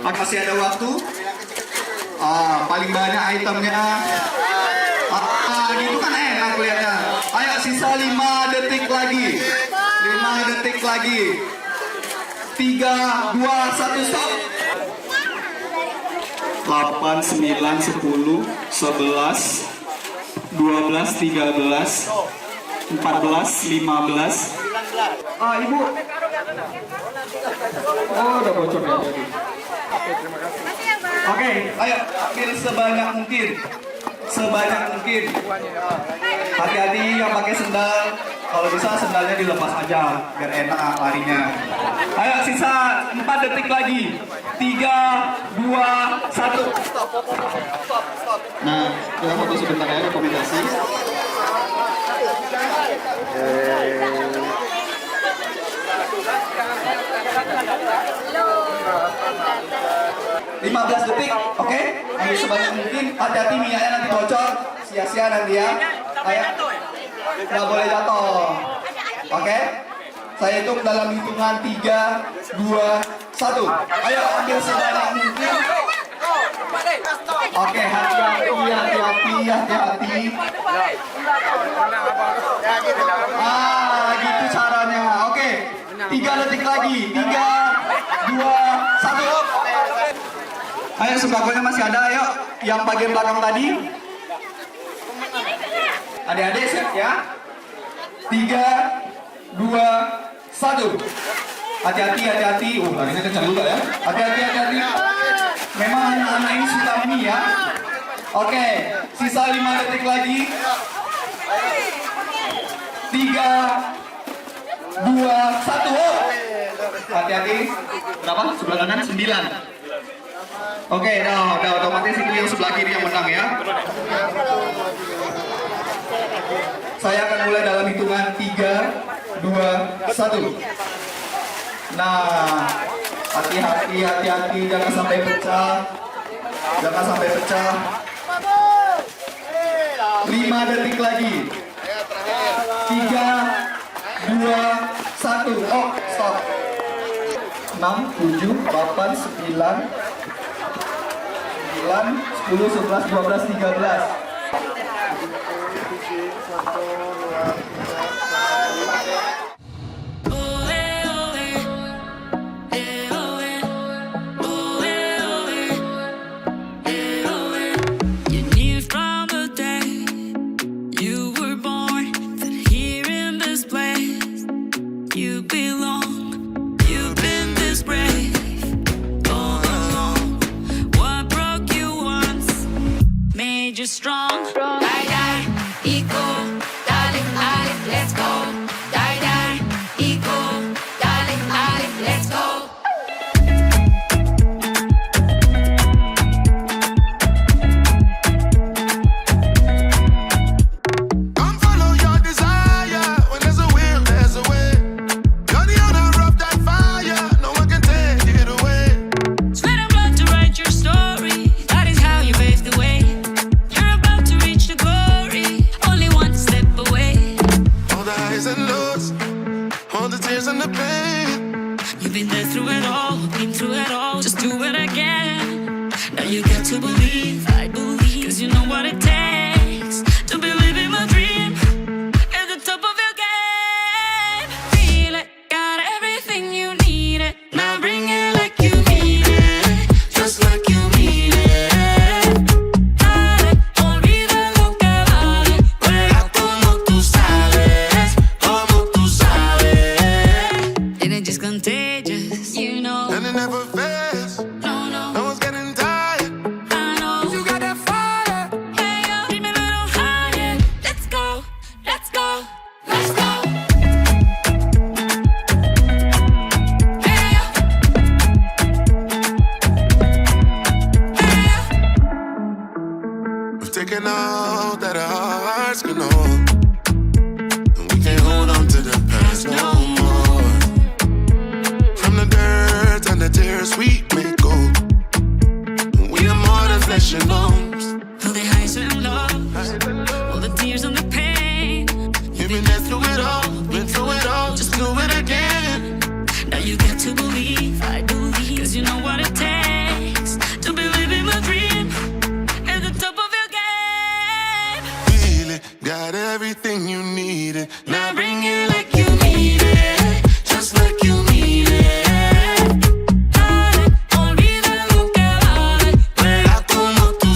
Masih ada waktu. Paling banyak itemnya. Gitu kan enak lihatnya. Ayo sisa 5 detik lagi. 5 detik lagi. 3, 2, 1, stop. 8, 9, 10, 11, 12, 13, 14, 15. Ibu. Oh, udah bocor ya. Oke, ayo ambil sebanyak mungkin. Sebanyak mungkin. Hati-hati yang pakai sendal. Kalau bisa sendalnya dilepas aja biar enak larinya. Ayo sisa 4 detik lagi. 3, 2, 1. Nah, kita foto sebentar ya, rekomendasi. 15 detik, oke? Ambil sebanyak mungkin. Hati-hati minyaknya nanti bocor, sia-sia nanti ya. Ayo, nggak boleh jatuh. Oke? Saya hitung dalam hitungan 3, 2, 1. Ayo ambil sebanyak mungkin. Oke, hati-hati. Gitu caranya. Oke, 3 detik lagi. 3, 2, 1. Ayo sembakonya masih ada, ayo. Yang bagian belakang tadi. Adik-adik siap ya. 3, 2, 1. Hati-hati. Larinya kencang juga ya. Hati-hati. Memang anak-anak ini suka mie ya. Oke, sisa 5 detik lagi. 3, 2, 1. Hati-hati. Berapa? Sebelah kanan 9. Oke, udah otomatis itu yang sebelah kiri yang menang ya. Saya akan mulai dalam hitungan 3, 2, 1. Nah, hati-hati, jangan sampai pecah. 5 detik lagi. 3, 2, 1. Oh, stop. 6, 7, 8, 9, 10, 11, 12, 13. You knew from the day you were born that here in this place you belong. You've been this brave all along. What broke you once made you strong. Die, die, equal, darling, let's go. Die, die, equal, darling, let's go. Come follow your desire. When there's a will, there's a way. You're the owner of that fire. No one can take it away. Sweat and blood to write your story. That is how you paved the way. You're about to reach the glory. Only one step away. All the highs and lows, all the tears and the pain. You've been there through it all, been through it all. Just do it again. Now you got to believe, I believe. Cause you know what it takes to be living my dream. At the top of your game. Feel it, got everything you need it. Now bring it like you mean it. Just like you mean it. Dale, olvida lo que vale. Juega como tú sabes, como tú sabes. And it's just contagious, you know. And it never fails. No, No one's getting tired. I know. You got that fire. Hey, yo, dream a little higher. Let's go, let's go, let's go. Hey, yo. Hey, yo. We've taken all that our hearts can hold. And we can't hold on to the past no more. From the dirt and the tears we may go. We are more than flesh and bones. All the highs and lows, all the tears and the pain. You've been there through it all, been through it all. Just do it again. Now you got to believe, I believe. Cause you know what it takes to be living my dream. At the top of your game. Feel it, got everything you needed. Now bring it like you need it. Just like you mean it. Dale, olvida lo que vale. Juega como tú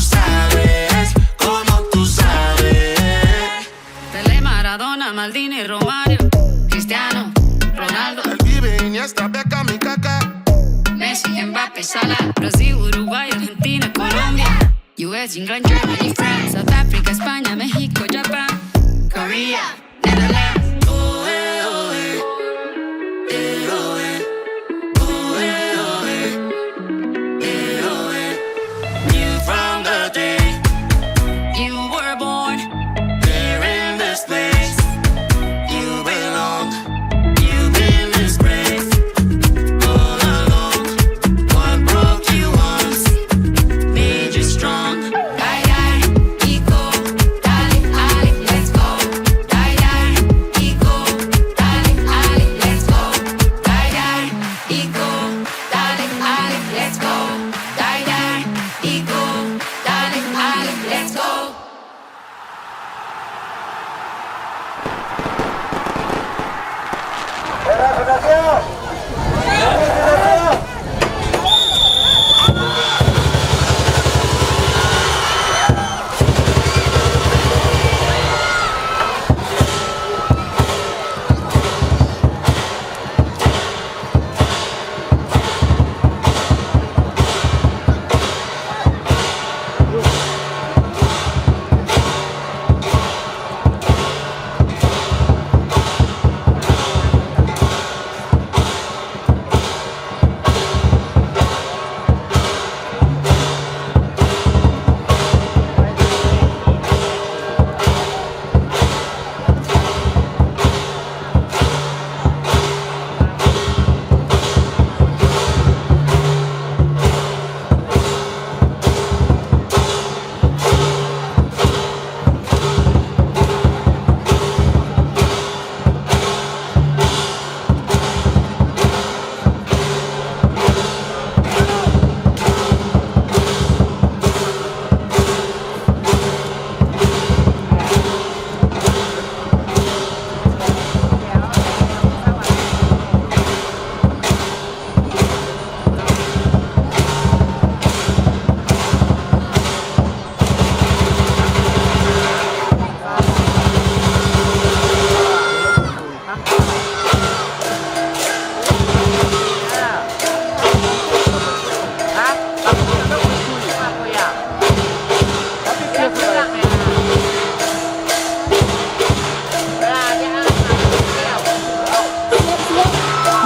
Messi, Mbappé, Salah, Brasil, Uruguay, Argentina, Colombia, US, England, Germany, France, South Africa, España, México, Japan, Korea, Netherlands. Oh, eh, oh, eh. Eh, oh, eh. Oh, eh, oh, eh. Eh, oh, eh. Knew from the day you were born, here in this place, you belong. You've been disgraced all along. What broke you once made you strong. Die, die, ego, dale, ale, let's go. Die, die, ego, dale, ale, let's go. Die, die, ego, dale, ale, let's go. Die, die, ego, dale, ale, let's go.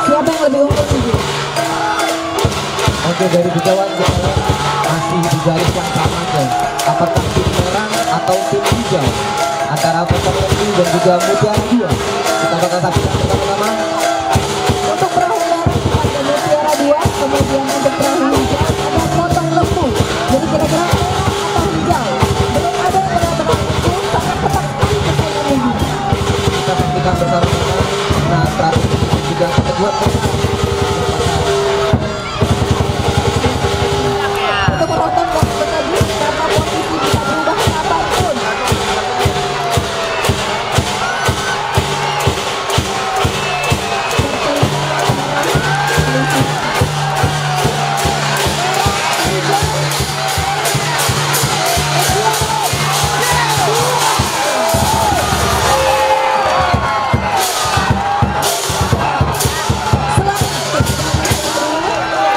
Siapa yang lebih unggul nih? Oke, dari kejauhan kita lihat masih di garis yang sama guys. Apakah tim merah atau tim hijau antara Pocong Lembu dan juga Mutiara 2? Kita bakal saksikan bersama-sama. Untuk perahu merah ada Mutiara 2, kemudian untuk perahu hijau ada Pocong Lembu. Jadi kira-kira merah atau hijau? Belum ada yang benar-benar unggul, sangat ketat sekali persaingan ini. Kita saksikan bersama-sama. Nah, strategi juga kita buat bersama. Untuk penonton yang bertanya karena posisi bisa berubah kapanpun.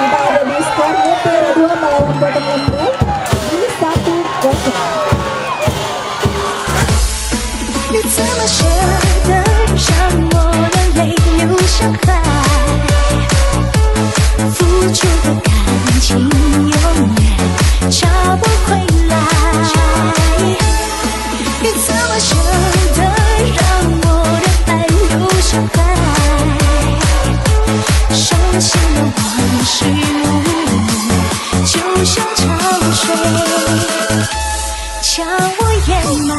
Kita ada di skor Mutiara 2 melawan Pocong Lembu di 1-0. 你怎么舍得让我的泪流向海？付出的感情永远找不回来。你怎么舍得让我的爱流向海？伤心的往事就像潮水，将我掩埋。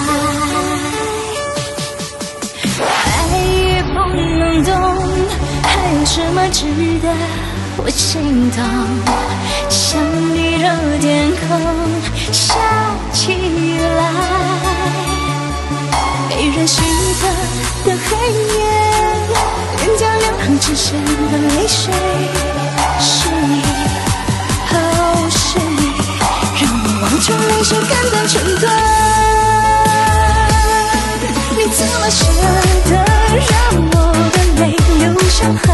爱也不能动，还有什么值得我心动？像地热天空下起来，没人识得的黑夜，脸颊两行只剩的泪水。是你，哦，是你，让我忘却泪水，感到成段。你怎么舍得让我的泪流向海？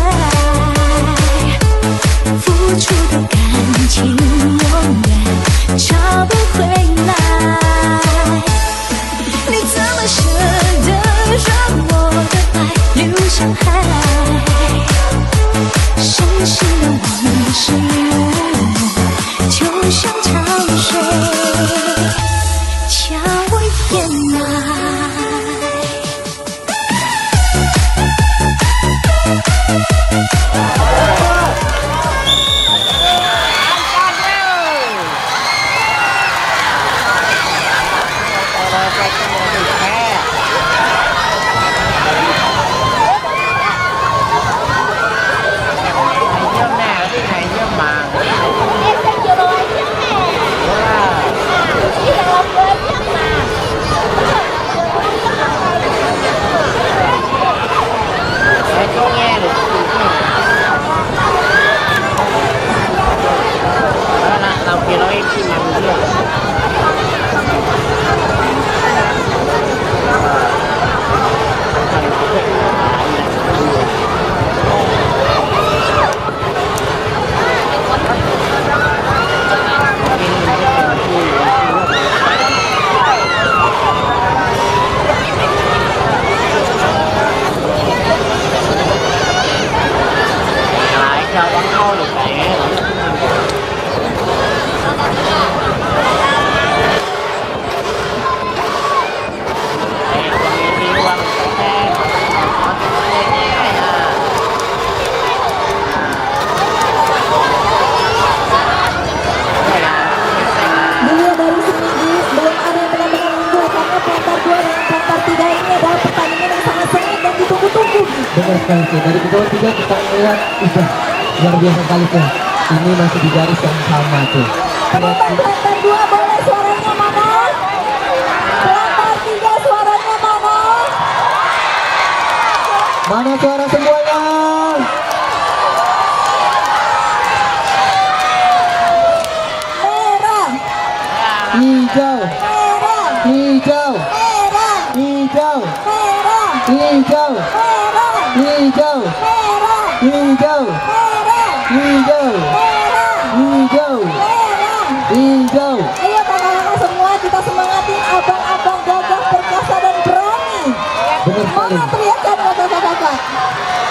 是我，就像潮水将我掩埋。Benar sekali sih, dari kedua tiga kita melihat luar biasa sekali sih. Ini masih di garis yang sama tuh. Penonton Plantar 2 boleh suaranya mana? Plantar 3 suaranya mana? Mana suara semuanya? Merah, Hijau, merah, hijau, merah, hijau, merah, hijau, merah, hijau, merah, hijau, merah, hijau, merah, hijau, merah. hijau. Ayo kakak-kakak semua kita semangatin abang-abang gagah perkasa dan berani. Benar sekali. Mana teriakan kakak-kakak?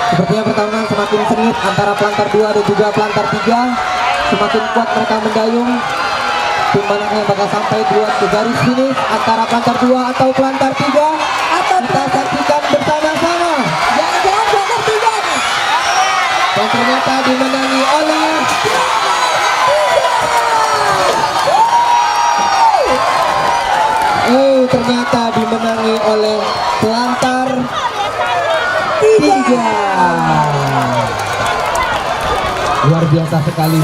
Sepertinya pertarungan semakin sengit antara Plantar 2 dan juga Plantar 3. Semakin kuat mereka mendayung. Tim manakah yang bakal sampai dua ke garis finish, antara Plantar 2 atau Plantar 3? Atau Kita saksikan bersama-sama. jangan-jangan Plantar 3 nih. Dan ternyata dimenangi oleh ternyata dimenangi oleh Plantar 3. Luar biasa sekali.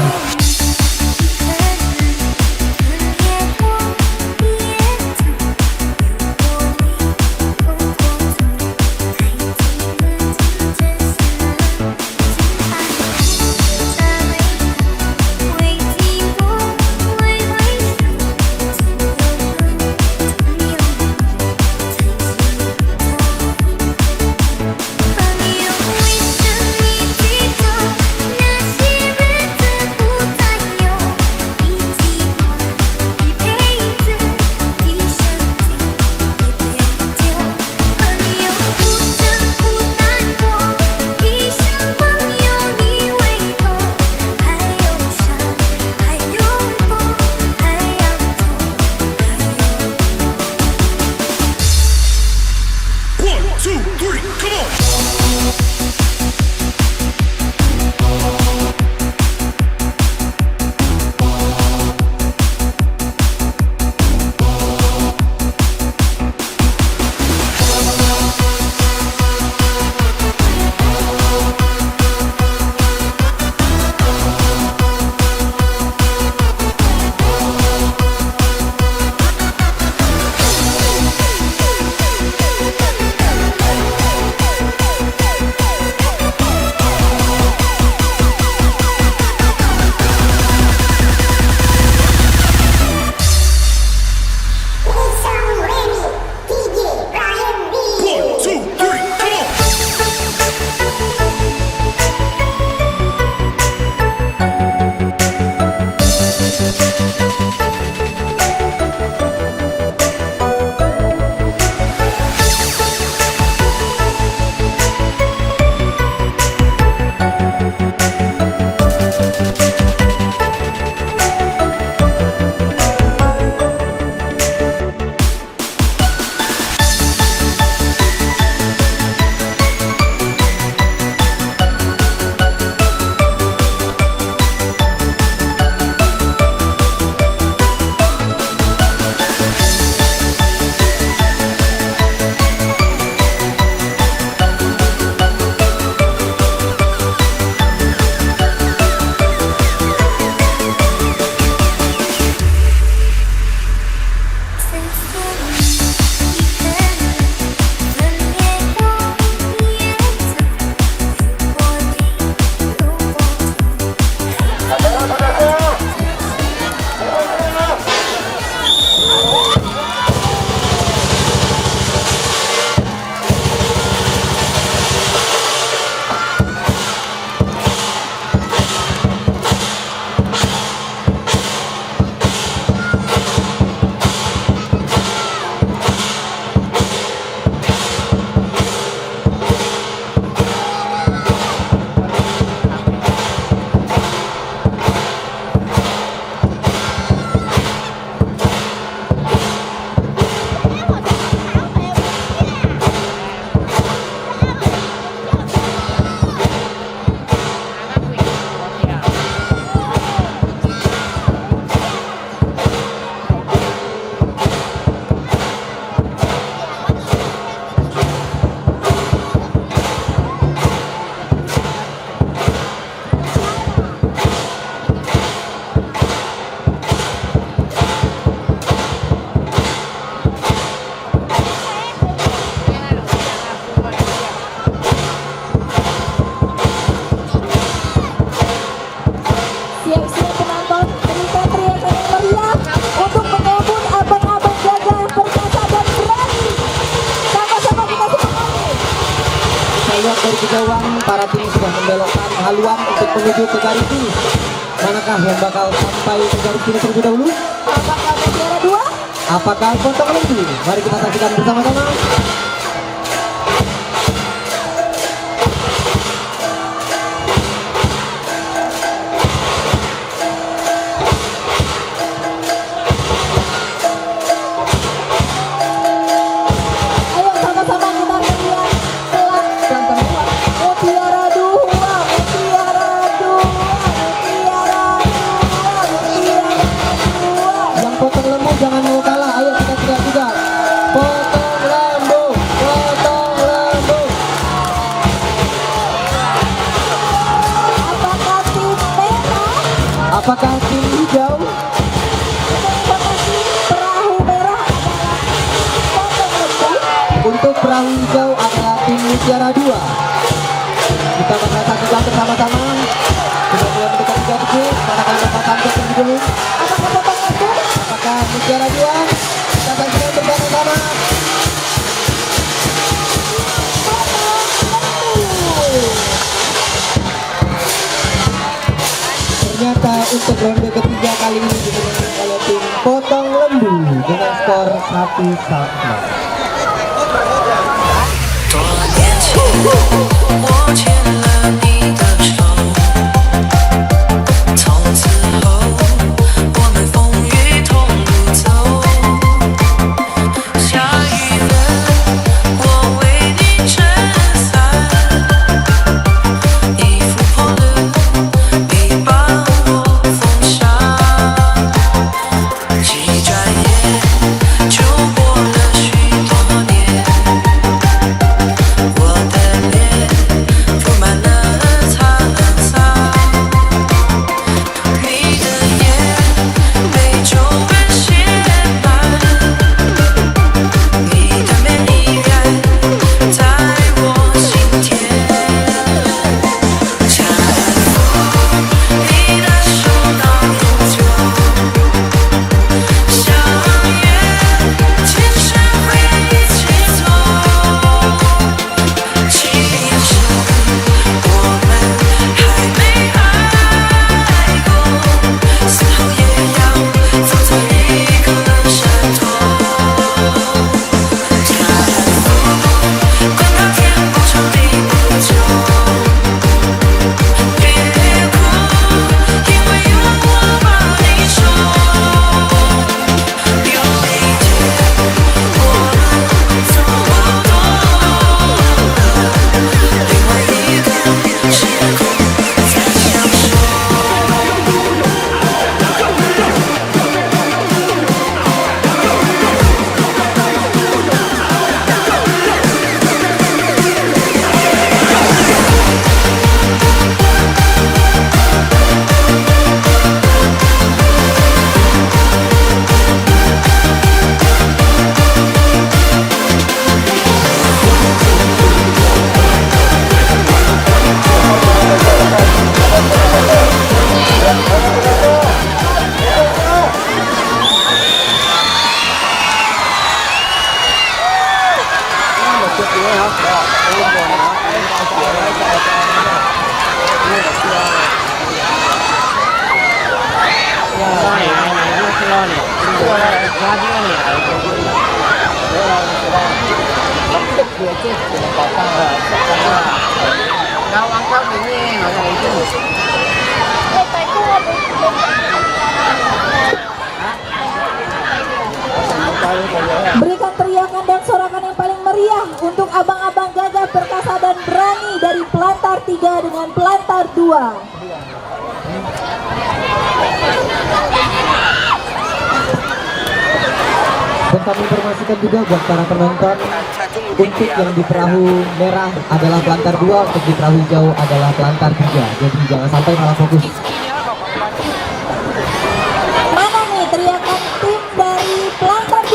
Siap-siap penonton, berikan teriakan yang meriah untuk menyambut abang-abang gagah perkasa dan berani. Sama-sama kita semangat. Saya lihat dari kejauhan para tim sudah membelokkan haluan untuk menuju ke garis finish. Manakah yang bakal sampai ke garis finish terlebih dahulu? Apakah Mutiara 2? Apakah Potong Lembu? Mari kita saksikan bersama-sama. Ayo sama-sama kita meriah pelan-pelan. Mutiara 2, Mutiara 2, Mutiara 2. Yang Potong Lembu jangan mau kalah. Ayo kita teriak juga. Potong Lembu, Potong Lembu. Apakah tim merah? Apakah tim hijau? Informasi perahu merah adalah Potong Lembu. Untuk perahu hijau adalah tim Mutiara 2. Kita bakal saksikan bersama-sama. Sudah mulai mendekati garis finish. Manakah yang bakal tampil terlebih dulu? Apakah Potong Lembu? Apakah Mutiara 2? Kita saksikan bersama-sama. Ternyata untuk ronde ketiga kali ini dimenangkan oleh tim Potong Lembu dengan skor 1-1. 多年前，我牵了你的手，从此后我们风雨同路走。下雨了，我为你撑伞；衣服破了，你帮我缝上。一转眼就过了许多年。我的脸铺满了沧桑，你的眼被皱纹写满，你的美依然在我心田。恰逢你的手到永久，相约前生会一起走。其实我们还没爱过，死后也要走在一个山头。恰逢管他天不长地不久，别哭，因为有我把你守。有一天我们走不动了，另外一个时空再相守。Berikan teriakan dan sorakan yang paling meriah untuk abang-abang gagah perkasa dan berani dari Pelantar 3 dengan Pelantar 2. Dan kami informasikan juga buat para penonton, untuk yang di perahu merah adalah Pelantar 2, untuk di perahu hijau adalah Pelantar 3. Jadi jangan sampai malah fokus. Mana nih teriakan tim dari Pelantar 2?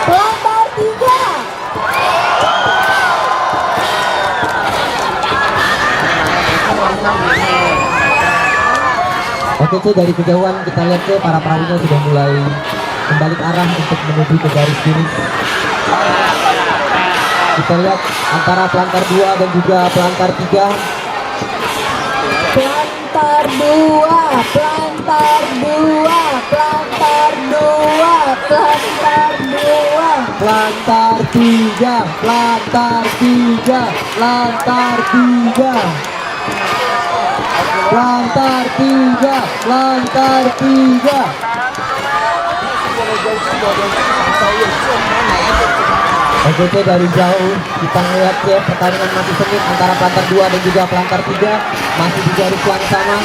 Pelantar 3. Oke C, dari kejauhan kita lihat C, para perahunya sudah mulai kembali arah untuk menuju ke garis finish. Kita lihat antara pelantar 2 dan juga pelantar 3. Pelantar 2, pelantar 2, pelantar 2, pelantar 2. Pelantar 3, pelantar 3, pelantar 3. Pelantar 3, pelantar 3. Oke C, dari jauh kita melihat C, pertandingan masih sengit antara pelantar 2 dan juga pelantar 3, masih di garis yang sama.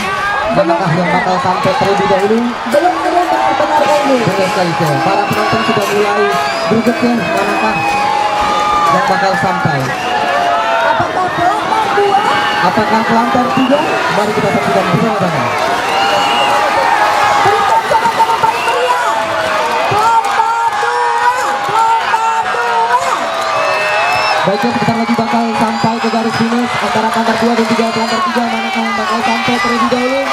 Manakah yang bakal sampai terlebih dahulu? Belum benar-benar ini. Benar sekali C, para penonton sudah mulai bergeser manakah yang bakal sampai. Apakah pelantar 2? Apakah pelantar 3? Mari kita saksikan bersama-sama. Berikan sama-sama paling meriah. Pelantar 2, pelantar 2. Baiknya sebentar lagi bakal sampai ke garis finish antara pelantar 2 dan juga pelantar 3. Manakah yang bakal sampai terlebih dahulu?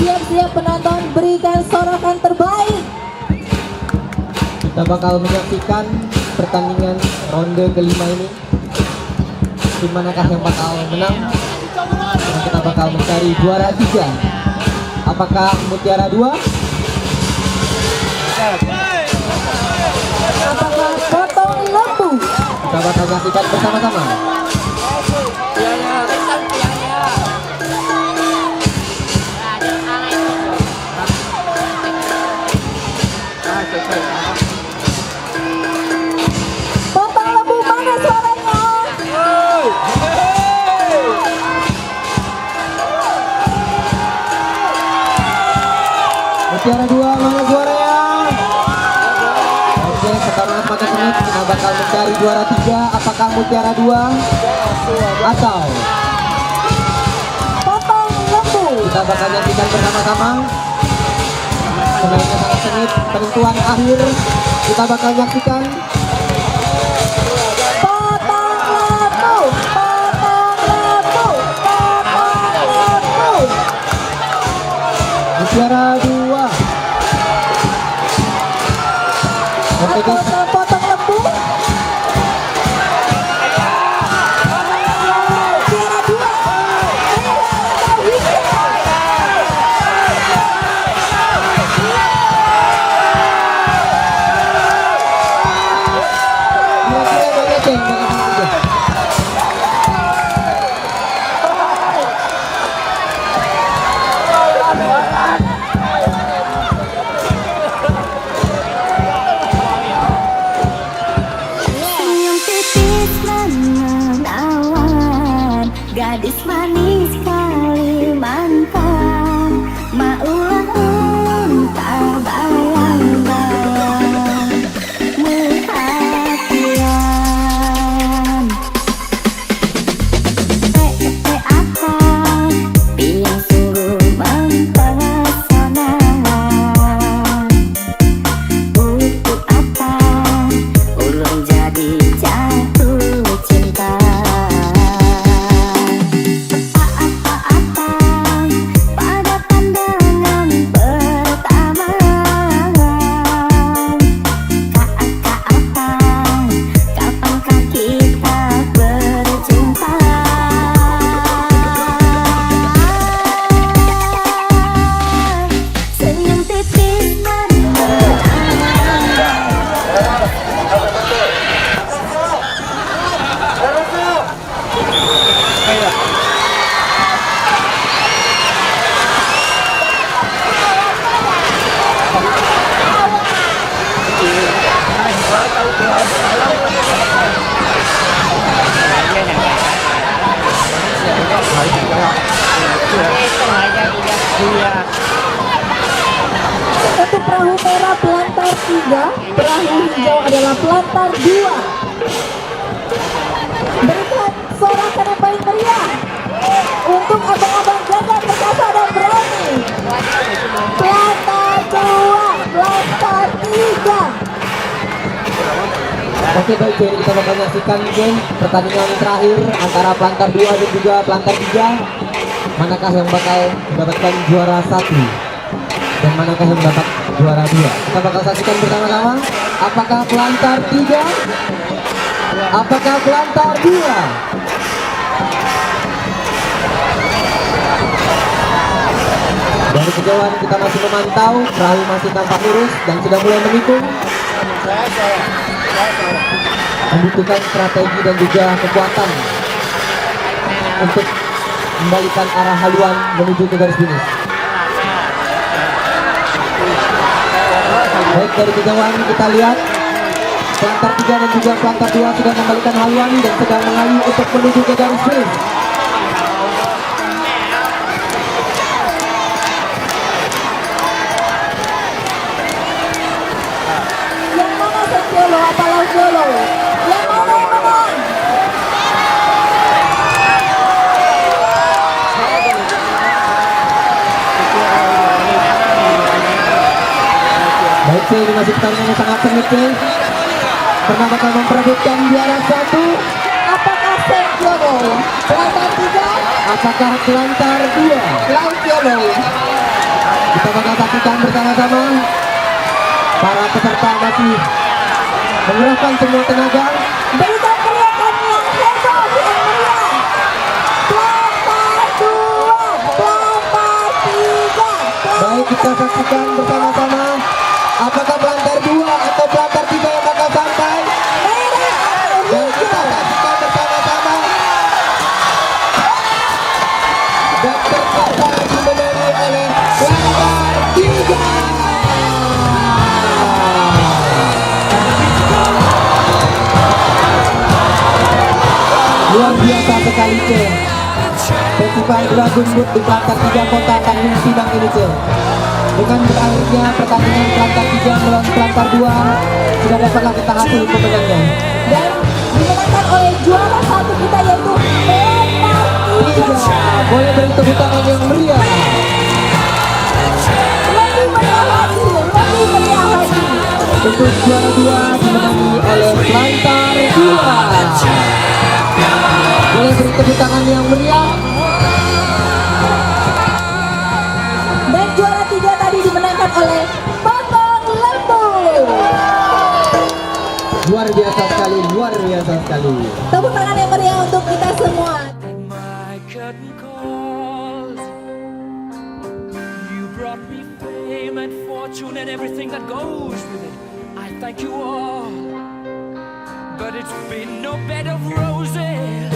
Siap-siap penonton, berikan sorakan terbaik. Kita bakal menyaksikan pertandingan ronde kelima ini. Tim manakah yang bakal menang? Dan kita bakal mencari juara 3. Apakah Mutiara 2? Apakah potong lembu? Kita bakal menyaksikan bersama-sama. Potong lembu mana suaranya? Mutiara 2 mana juaranya? Oke, pertarungan semakin sengit. Kita bakal mencari juara 3. Apakah Mutiara 2 atau Potong lembu. kita bakal nyaksikan bersama-sama. Pemainnya sangat sengit. penentuan akhir. Kita bakal menyaksikan Potong lampu, potong lampu, potong lampu. juara 2. Oke guys, Potong lampu. Juara 2. kira-kira banyak yang bakal menang. Senyum tipis menawan, gadis manis Kalimantan, maulah unta bayang-bayang perhatian. Apa yang sungguh mempesona, untuk apa ulun jadi jatuh cinta. Apa-apa pada pandangan pertama. Apa kapankah kita berjumpa? Senyum tipis Untuk perahu merah pelantar 3, perahu hijau adalah pelantar 2. Berikan sorakan yang paling meriah untuk abang-abang gagah perkasa dan berani. Pelantar 2, pelantar 3. Oke baik, jadi kita bakal menyaksikan game pertandingan terakhir antara pelantar 2 dan juga pelantar 3. Manakah yang bakal mendapatkan juara 1 dan manakah yang mendapat juara 2? Kita bakal saksikan bersama-sama. Apakah pelantar 3? Apakah pelantar 2? Dari kejauhan kita masih memantau, perahu masih tampak lurus dan sudah mulai menikung. Membutuhkan strategi dan juga kekuatan untuk kembalikan arah haluan menuju ke garis finish. Baik, dari kejauhan kita lihat pelantar 3 dan juga pelantar 2 sudah membalikan haluan dan sedang mengayuh untuk menuju ke garis finish. Yang mana Senjolo apa Laujolo? Yang mana yang menang? Baik, ini masih pertandingan yang sangat sengit. Pernah bakal memperebutkan juara 1. Apakah Senjolo? Pelantar 3, Apakah pelantar 2? Laujolo. Kita bakal saksikan bersama-sama. Para peserta masih mengerahkan semua tenaga. Berikan teriakan yang heboh, yang meriah. Pelantar 2, pelantar 3. Baik, kita saksikan bersama-sama. Apakah pelantar 2 atau pelantar 3 yang bakal sampai? Dan kita saksikan bersama-sama. Dan ternyata dimenangi oleh pelantar 3. Luar biasa sekali, C. Festival Dragon Boat di pelantar 3 kota Tanjung Pinang ini, C. Dengan berakhirnya pertandingan pelantar 3 melawan pelantar 2, sudah dapatlah kita hasil pemenangnya. Dan dimenangkan oleh juara 1 kita yaitu pelantar 3. Boleh beri tepuk tangan yang meriah. Lebih meriah lagi, lebih meriah Untuk juara 2 dimenangi oleh Lantar 2. Boleh beri tepuk tangan yang meriah. Dan juara 3 tadi dimenangkan oleh Potong Lembu. Luar biasa sekali, luar biasa sekali. Tepuk tangan yang meriah untuk kita semua. My curtain calls. You brought me fame and fortune and everything that goes with it. I thank you all, but it's been no bed of roses.